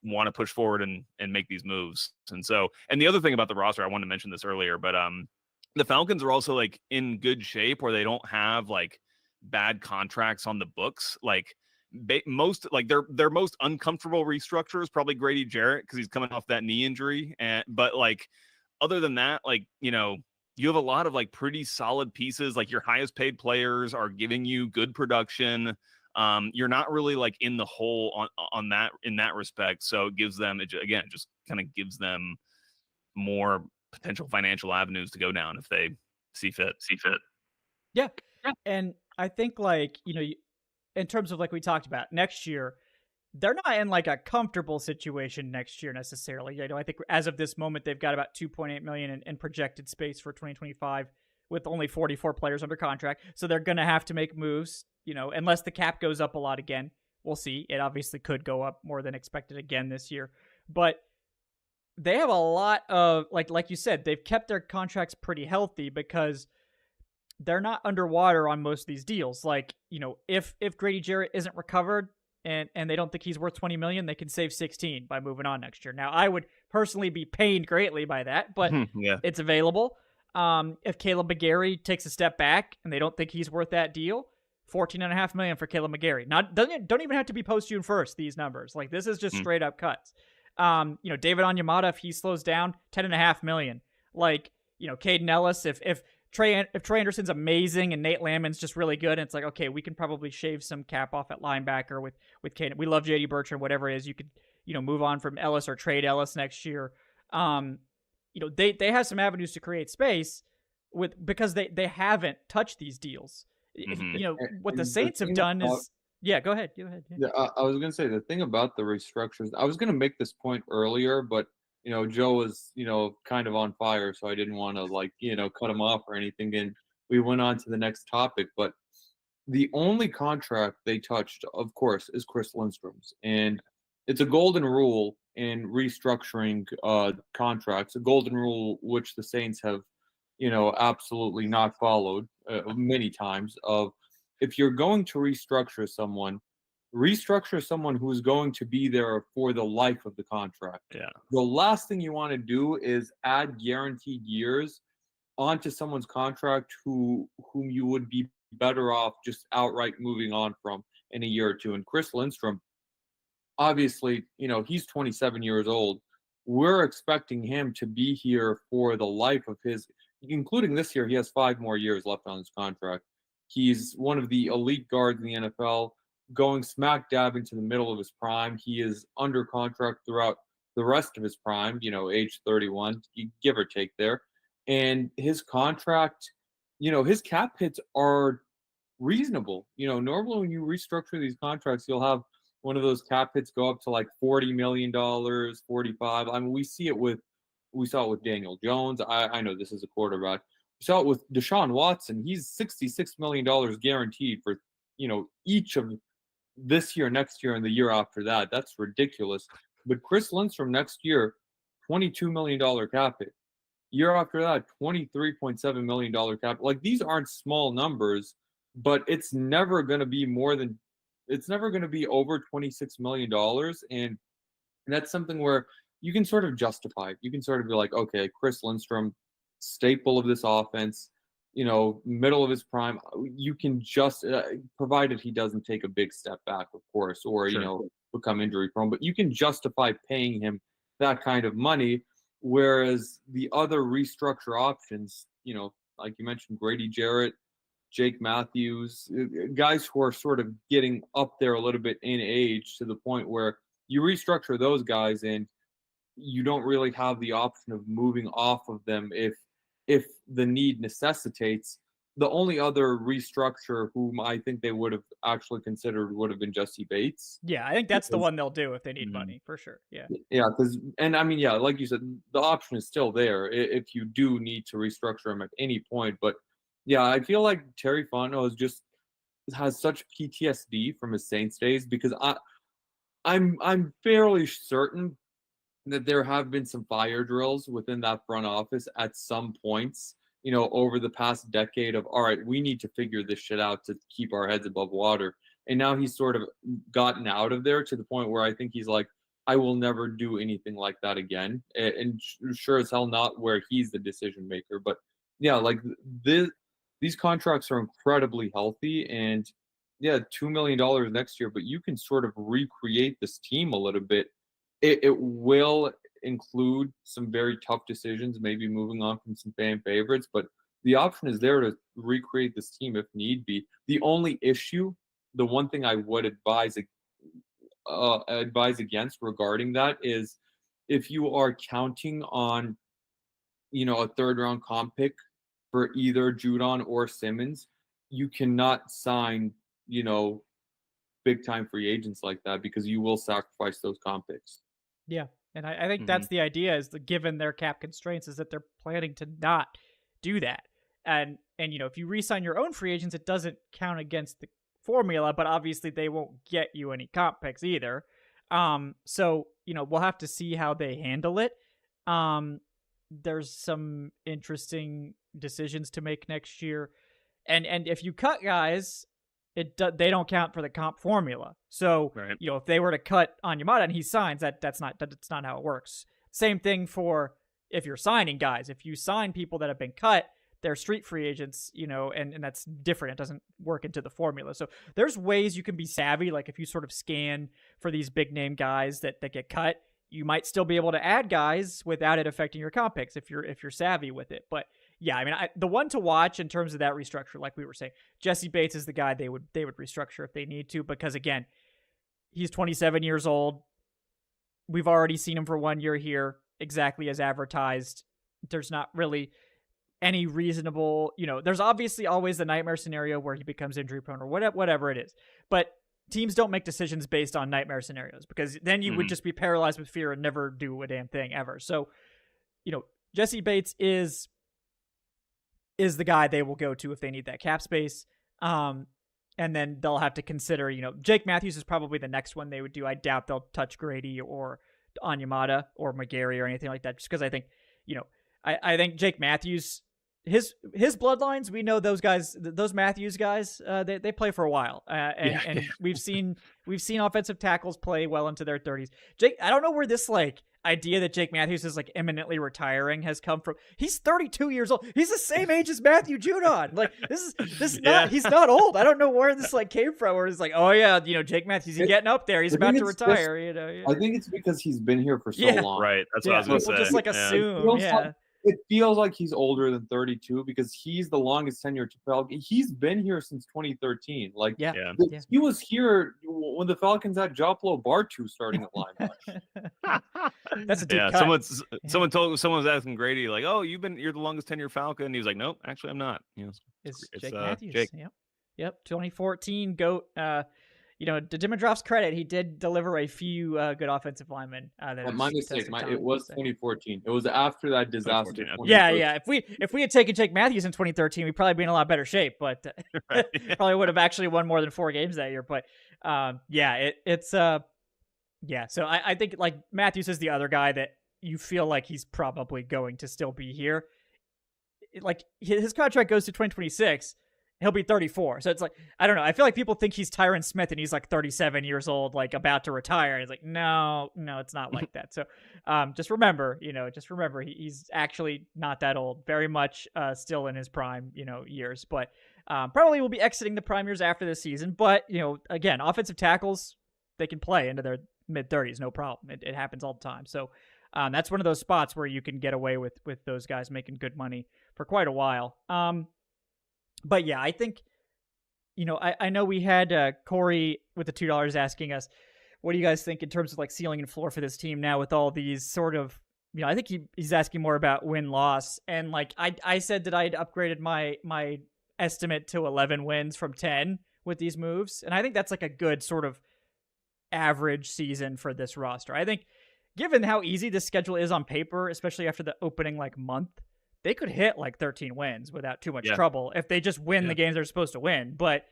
want to push forward and make these moves. And the other thing about the roster, I wanted to mention this earlier, but the Falcons are also like in good shape where they don't have like bad contracts on the books. Like their most uncomfortable restructure is probably Grady Jarrett because he's coming off that knee injury. But like other than that, like, you have a lot of like pretty solid pieces. Like your highest paid players are giving you good production. You're not really like in the hole on that in that respect. So it gives them, it just kind of gives them more potential financial avenues to go down if they see fit. Yeah. And I think like, in terms of like we talked about next year, they're not in like a comfortable situation next year necessarily. I think as of this moment, they've got about 2.8 million in projected space for 2025 with only 44 players under contract. So they're going to have to make moves, unless the cap goes up a lot again. We'll see. It obviously could go up more than expected again this year, but they have a lot of like you said, they've kept their contracts pretty healthy because they're not underwater on most of these deals. Like, if Grady Jarrett isn't recovered and they don't think he's worth 20 million, they can save 16 by moving on next year. Now, I would personally be pained greatly by that, but it's available. If Caleb McGarry takes a step back and they don't think he's worth that deal, $14.5 million for Caleb McGarry. Don't even have to be post June 1st, these numbers. Like this is just straight up cuts. David Onyemata, if he slows down, $10.5 million. Like, Caden Ellis, if Trey Anderson's amazing and Nate Landman's just really good, and it's like, okay, we can probably shave some cap off at linebacker with Caden. We love JD Bertrand, whatever it is. You could, move on from Ellis or trade Ellis next year. They have some avenues to create space because they haven't touched these deals. What the Saints have done is. Yeah, go ahead. Yeah, I was going to say the thing about the restructures. I was going to make this point earlier, but Joe was kind of on fire, so I didn't want to cut him off or anything. And we went on to the next topic. But the only contract they touched, of course, is Chris Lindstrom's, and it's a golden rule in restructuring contracts. A golden rule which the Saints have, absolutely not followed many times. Of if you're going to restructure someone who's going to be there for the life of the contract. Yeah. The last thing you want to do is add guaranteed years onto someone's contract whom you would be better off just outright moving on from in a year or two. And Chris Lindstrom, obviously, he's 27 years old. We're expecting him to be here for the life of his, including this year. He has 5 more years left on his contract. He's one of the elite guards in the NFL. going smack dab into the middle of his prime. He is under contract throughout the rest of his prime, age 31, give or take there. And his contract, his cap hits are reasonable. Normally when you restructure these contracts, you'll have one of those cap hits go up to like $40 million, 45. I mean, we saw it with Daniel Jones. I know this is a quarterback. We saw it with Deshaun Watson. He's $66 million guaranteed for, each of this year, next year, and the year after that. That's ridiculous. But Chris Lindstrom next year, $22 million cap hit. Year after that, $23.7 million cap. Like, these aren't small numbers, but it's never going to be over $26 million. And that's something where you can sort of justify it. You can sort of be like, okay, Chris Lindstrom, staple of this offense, middle of his prime. You can just, provided he doesn't take a big step back, of course, or, Sure. Become injury prone, but you can justify paying him that kind of money. Whereas the other restructure options, like you mentioned, Grady Jarrett, Jake Matthews, guys who are sort of getting up there a little bit in age to the point where you restructure those guys and you don't really have the option of moving off of them if the need necessitates. The only other restructure whom I think they would have actually considered would have been Jesse Bates. Yeah, I think that's the one they'll do if they need money, for sure. Yeah. Yeah, like you said, the option is still there if you do need to restructure him at any point. But yeah, I feel like Terry Fontenot has such PTSD from his Saints days, because I'm fairly certain that there have been some fire drills within that front office at some points, over the past decade of, all right, we need to figure this shit out to keep our heads above water. And now he's sort of gotten out of there to the point where I think he's like, I will never do anything like that again. And sure as hell not where he's the decision maker. But yeah, like these contracts are incredibly healthy, and yeah, $2 million next year, but you can sort of recreate this team a little bit. It will include some very tough decisions, maybe moving on from some fan favorites, but the option is there to recreate this team if need be. The only issue, the one thing I would advise against regarding that is if you are counting on, a third round comp pick for either Judon or Simmons, you cannot sign, big time free agents like that, because you will sacrifice those comp picks. Yeah. And I think that's the idea, is given their cap constraints, is that they're planning to not do that. And if you re-sign your own free agents, it doesn't count against the formula, but obviously they won't get you any comp picks either. So, we'll have to see how they handle it. There's some interesting decisions to make next year. And if you cut guys, they don't count for the comp formula. So, right. If they were to cut Onyemata and he signs, that's not how it works. Same thing for if you're signing guys. If you sign people that have been cut, they're street free agents, and that's different. It doesn't work into the formula. So there's ways you can be savvy. Like if you sort of scan for these big name guys that get cut, you might still be able to add guys without it affecting your comp picks if you're savvy with it. But yeah, I mean, the one to watch in terms of that restructure, like we were saying, Jesse Bates is the guy they would restructure if they need to, because again, he's 27 years old. We've already seen him for 1 year here, exactly as advertised. There's not really any reasonable, there's obviously always the nightmare scenario where he becomes injury prone or whatever it is. But teams don't make decisions based on nightmare scenarios, because then you would just be paralyzed with fear and never do a damn thing ever. So, Jesse Bates is the guy they will go to if they need that cap space. And then they'll have to consider, Jake Matthews is probably the next one they would do. I doubt they'll touch Grady or Onyemata or McGarry or anything like that, just because I think, I think Jake Matthews, his bloodlines, we know those guys, those Matthews guys, they play for a while. And we've seen offensive tackles play well into their 30s. Jake, I don't know where this idea that Jake Matthews is imminently retiring has come from. He's 32 years old. He's the same age as Matthew Judon. He's not old. I don't know where this came from, where it's oh yeah, Jake Matthews, he's getting up there. He's about to retire. I think it's because he's been here for so long. Right. That's what I was going to say. We'll just assume. It feels like he's older than 32 because he's the longest tenure to Falcons. He's been here since 2013. He was here when the Falcons had Joplo Bartu starting at linebacker. That's a deep Yeah, cut. someone was asking Grady like, "Oh, you're the longest tenured Falcon." And he was like, "Nope, actually, I'm not." You know, It's Jake Matthews. Jake. Yep. 2014 GOAT. You know, to Dimondroff's credit, he did deliver a few good offensive linemen. My mistake. It was 2014. It was after that disaster. Okay. Yeah. If we had taken Jake Matthews in 2013, we'd probably be in a lot better shape. But Right. probably would have actually won more than 4 games that year. But it's yeah. So I think like Matthews is the other guy that you feel like he's probably going to still be here. Like his contract goes to 2026. He'll be 34. So it's like, I don't know. I feel like people think he's Tyron Smith and he's like 37 years old, like about to retire. And it's like, no, it's not like that. So just remember, he's actually not that old, very much still in his prime, years, but probably will be exiting the prime years after this season. But, again, offensive tackles, they can play into their mid 30s. No problem. It happens all the time. So that's one of those spots where you can get away with those guys making good money for quite a while. But yeah, I think, I know we had Corey with the $2 asking us, what do you guys think in terms of like ceiling and floor for this team now with all these sort of, I think he's asking more about win-loss. And like I said that I'd upgraded my estimate to 11 wins from 10 with these moves. And I think that's like a good sort of average season for this roster. I think given how easy this schedule is on paper, especially after the opening like month, they could hit like 13 wins without too much trouble if they just win the games they're supposed to win. But,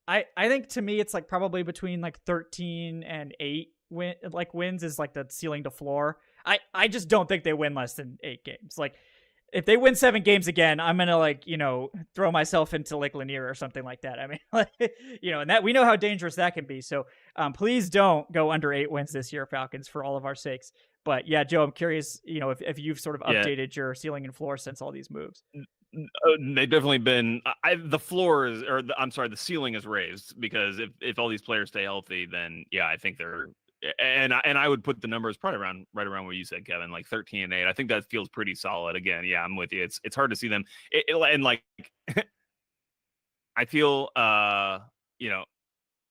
I think to me, it's like probably between like 13 and 8 wins is like the ceiling to floor. I just don't think they win less than 8 games. Like if they win 7 games again, I'm going to like, throw myself into Lake Lanier or something like that. I mean, and that we know how dangerous that can be. So please don't go under 8 wins this year, Falcons, for all of our sakes. But yeah, Joe, I'm curious, if you've sort of updated your ceiling and floor since all these moves. They've definitely been. The floor is, the ceiling is raised because if all these players stay healthy, then I think they're. And I would put the numbers probably right around what you said, Kevin, like 13 and 8. I think that feels pretty solid. Again, I'm with you. It's hard to see them. And like, I feel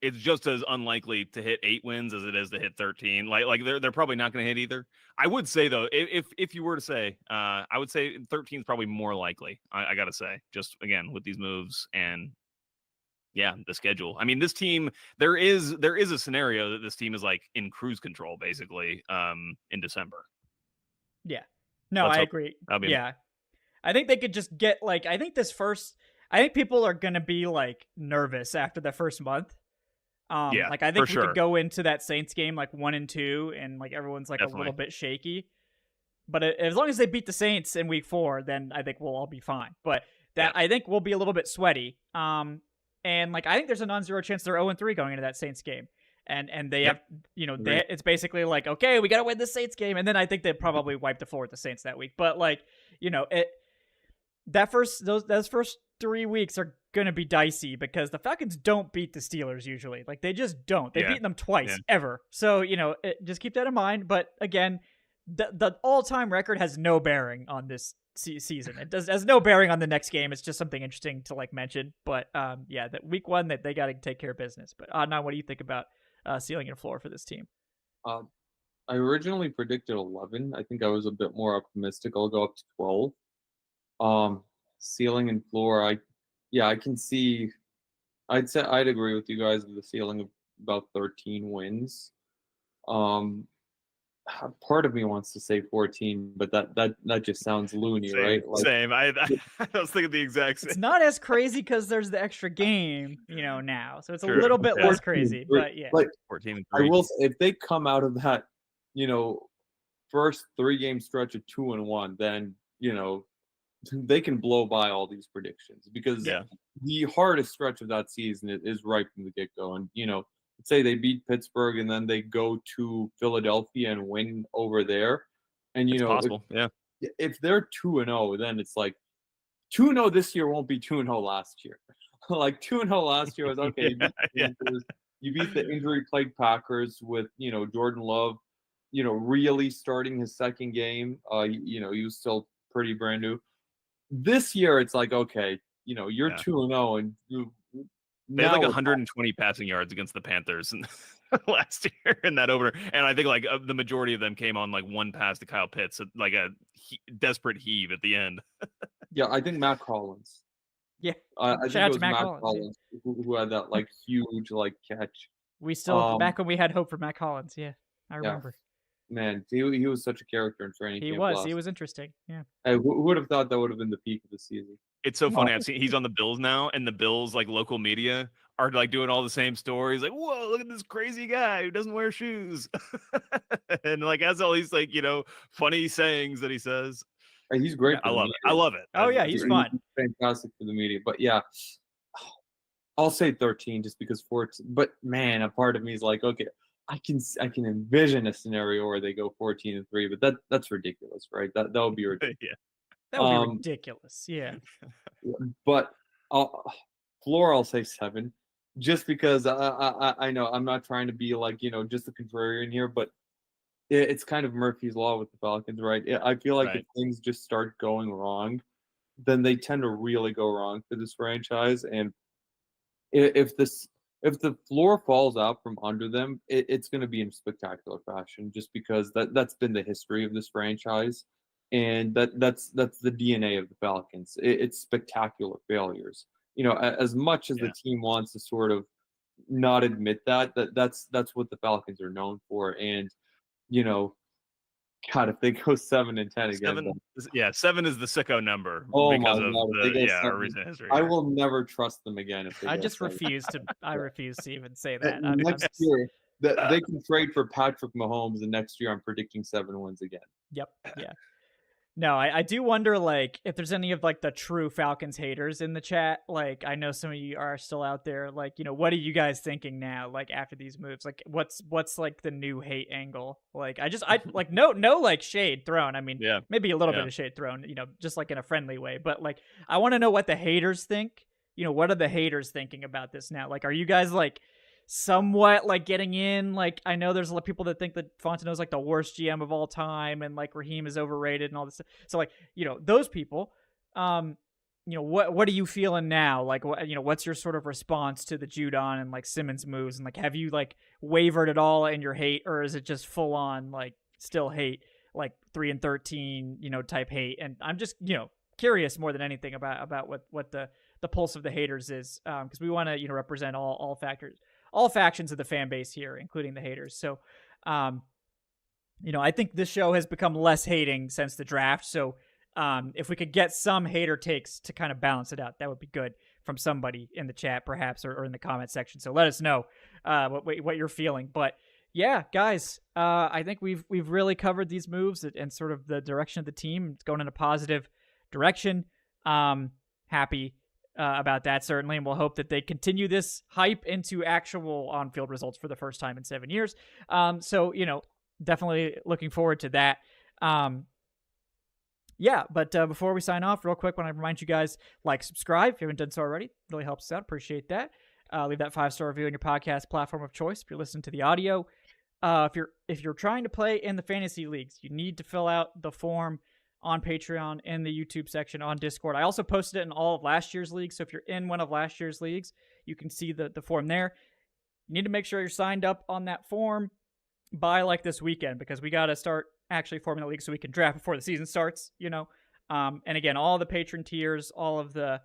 it's just as unlikely to hit 8 wins as it is to hit 13. Like they're probably not going to hit either. I would say though, if you were to say, I would say 13 is probably more likely. I got to say, just again with these moves and the schedule. I mean, this team, there is a scenario that this team is like in cruise control basically in December. Yeah, no, I agree. I think they could just get like, I think people are going to be like nervous after the first month. Like I think we could go into that Saints game like 1-2 and like everyone's like a little bit shaky. But as long as they beat the Saints in week 4, then I think we'll all be fine. But I think we'll be a little bit sweaty. And like I think there's a non-zero chance they're 0-3 going into that Saints game. And they have, it's basically like, okay, we got to win the Saints game. And then I think they probably wipe the floor with the Saints that week. But like, those first 3 weeks are going to be dicey because the Falcons don't beat the Steelers usually. Like they just don't. They've beaten them twice ever. So, just keep that in mind. But again, the all-time record has no bearing on this season. It has no bearing on the next game. It's just something interesting to like mention. But that week 1 that they got to take care of business. But Adnan, what do you think about ceiling and floor for this team? I originally predicted 11. I think I was a bit more optimistic. I'll go up to 12. Ceiling and floor, I can see. I'd agree with you guys with the ceiling of about 13 wins. Part of me wants to say 14, but that just sounds loony, right? Like, same. I was thinking the exact same. It's not as crazy because there's the extra game, now, so it's a little bit less crazy. But like 14 and 3. I will say, if they come out of that, first 3-game stretch of 2-1, then they can blow by all these predictions because the hardest stretch of that season is right from the get-go. And, let's say they beat Pittsburgh and then they go to Philadelphia and win over there. And, it's possible. If they're 2-0, then it's like 2-0 this year won't be 2-0 last year. Like 2-0 last year was okay. You beat the injury-plagued Packers with, Jordan Love, really starting his second game. He was still pretty brand new. This year, it's like, okay, you're 2-0 and They had like Now, 120 passing yards against the Panthers last year in that opener, and I think like the majority of them came on like one pass to Kyle Pitts, like a desperate heave at the end. yeah, I think Matt Collins. Yeah. I think Shout it out was to Matt Matt Collins, Collins who had that like huge like catch. We still Um, back when we had hope for Matt Collins. Yeah, I yeah, remember. man, he was such a character in training He camp was. last. He was interesting. Yeah. Hey, who would have thought that would have been the peak of the season? It's so funny. I've seen he's on the Bills now, and the Bills like local media are like doing all the same stories. Like, whoa, look at this crazy guy who doesn't wear shoes, and like has all these like funny sayings that he says. Hey, he's great. I for the love it. I media. love it. Oh yeah, he's fun. Fantastic for the media. But yeah, I'll say 13 just because 14. But man, a part of me is like, okay, I can envision a scenario where they go 14-3, but that's ridiculous, right? That would be ridiculous. Yeah. That would be ridiculous. Yeah. But floor, I'll say 7, just because I know I'm not trying to be like just a contrarian here, but it's kind of Murphy's Law with the Falcons, right? I feel like if things just start going wrong, then they tend to really go wrong for this franchise. And if the floor falls out from under them, it's going to be in spectacular fashion, just because that's been the history of this franchise, and that's the DNA of the Falcons. It's spectacular failures. As much as the team wants to sort of not admit that's what the Falcons are known for. And God, if they go 7-10 again, 7 is the sicko number. Oh because my of God, our recent history. I will never trust them again if they I go just 7. refuse to. I refuse to even say that. Next year, they can trade for Patrick Mahomes, and next year I'm predicting 7 wins again. Yep. Yeah. No, I do wonder, like, if there's any of, like, the true Falcons haters in the chat. Like, I know some of you are still out there. Like, what are you guys thinking now, like, after these moves? Like, what's like, the new hate angle? Like, I like, no, like, shade thrown. I mean, maybe a little bit of shade thrown, just, like, in a friendly way. But, like, I want to know what the haters think. What are the haters thinking about this now? Like, are you guys, like, somewhat like getting in? Like, I know there's a lot of people that think that Fontenot's like the worst GM of all time, and like Raheem is overrated and all this stuff. So like, those people, what are you feeling now? Like, what's your sort of response to the Judon and like Simmons moves? And like, have you like wavered at all in your hate, or is it just full on like still hate, like 3-13, type hate? And I'm just, curious more than anything about what the pulse of the haters is, because we want to represent all factions of the fan base here, including the haters. So, I think this show has become less hating since the draft. So, if we could get some hater takes to kind of balance it out, that would be good from somebody in the chat, perhaps, or in the comment section. So let us know what you're feeling. But yeah, guys, I think we've really covered these moves and sort of the direction of the team. It's going in a positive direction. Happy about that, certainly, and we'll hope that they continue this hype into actual on-field results for the first time in 7 years. So, definitely looking forward to that. But before we sign off, real quick, I want to remind you guys, like, subscribe if you haven't done so already. It really helps us out. Appreciate that. Leave that 5-star review on your podcast platform of choice if you're listening to the audio. If you're trying to play in the fantasy leagues, you need to fill out the form on Patreon, in the YouTube section, on Discord. I also posted it in all of last year's leagues, so if you're in one of last year's leagues, you can see the form there. You need to make sure you're signed up on that form by like this weekend, because we got to start actually forming the league so we can draft before the season starts, and again, all the patron tiers, all of the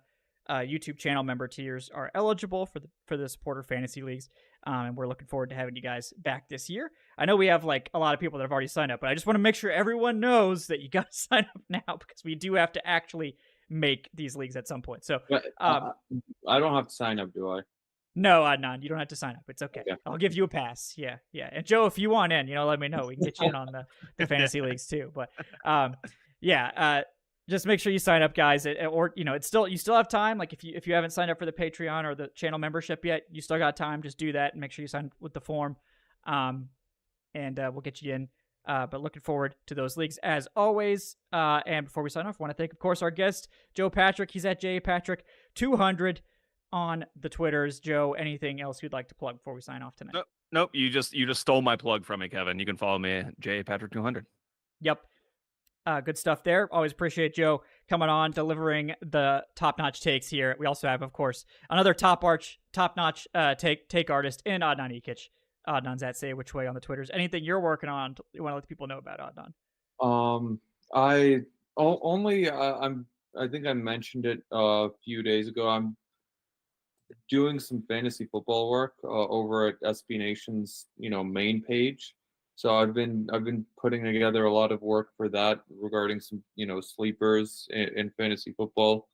YouTube channel member tiers are eligible for the supporter fantasy leagues, and we're looking forward to having you guys back this year. I know we have like a lot of people that have already signed up, but I just want to make sure everyone knows that you got to sign up now, because we do have to actually make these leagues at some point. So I don't have to sign up, do I? No, Adnan, you don't have to sign up. It's okay. I'll give you a pass. Yeah. And Joe, if you want in, let me know. We can get you in on the fantasy leagues too. But just make sure you sign up, guys. It's still, you still have time. Like if you haven't signed up for the Patreon or the channel membership yet, you still got time. Just do that and make sure you sign with the form. And we'll get you in. But looking forward to those leagues as always. And before we sign off, I want to thank, of course, our guest, Joe Patrick. He's at JPatrick200 on the Twitters. Joe, anything else you'd like to plug before we sign off tonight? Nope. You just stole my plug from me, Kevin. You can follow me at JPatrick200. Yep. Good stuff there. Always appreciate Joe coming on, delivering the top-notch takes here. We also have, of course, another top-notch take artist in Adnan Ikic. Adnan's at Say Which Way on the Twitters. Anything you're working on you want to let people know about, Adnan? I think I mentioned it a few days ago. I'm doing some fantasy football work over at SB Nation's main page. So I've been putting together a lot of work for that regarding some sleepers in fantasy football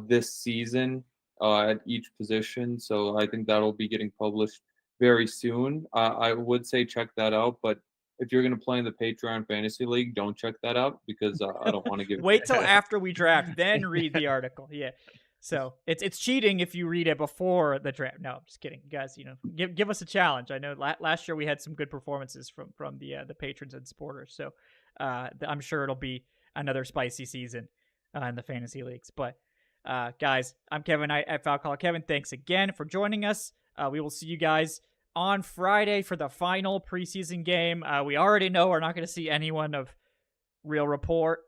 this season at each position. So I think that'll be getting published very soon. I would say check that out, but if you're going to play in the Patreon Fantasy League, don't check that out because I don't want to give. Wait till after we draft, then read the article. Yeah. So it's cheating if you read it before the draft. No, I'm just kidding, you guys. Give us a challenge. I know last year we had some good performances from the patrons and supporters. So I'm sure it'll be another spicy season in the fantasy leagues. But guys, I'm Kevin at Falcoholic. Kevin, thanks again for joining us. We will see you guys on Friday for the final preseason game. We already know we're not going to see anyone of real rapport.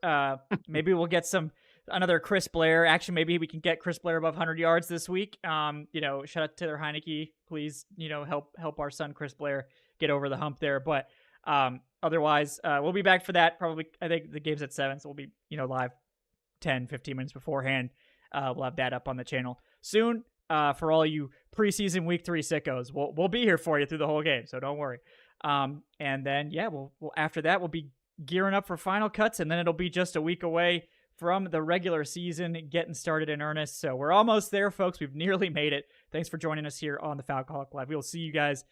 Maybe we'll get another Chris Blair. Actually, maybe we can get Chris Blair above 100 yards this week. Shout out to Taylor Heineke. Please, help our son Chris Blair get over the hump there. But otherwise, we'll be back for that. Probably, I think the game's at 7, so we'll be, live 10, 15 minutes beforehand. We'll have that up on the channel soon. For all you preseason week 3 sickos, we'll be here for you through the whole game, so don't worry. And then, we'll after that, we'll be gearing up for final cuts, and then it'll be just a week away from the regular season getting started in earnest. So we're almost there, folks. We've nearly made it. Thanks for joining us here on the Falcoholic Live. We will see you guys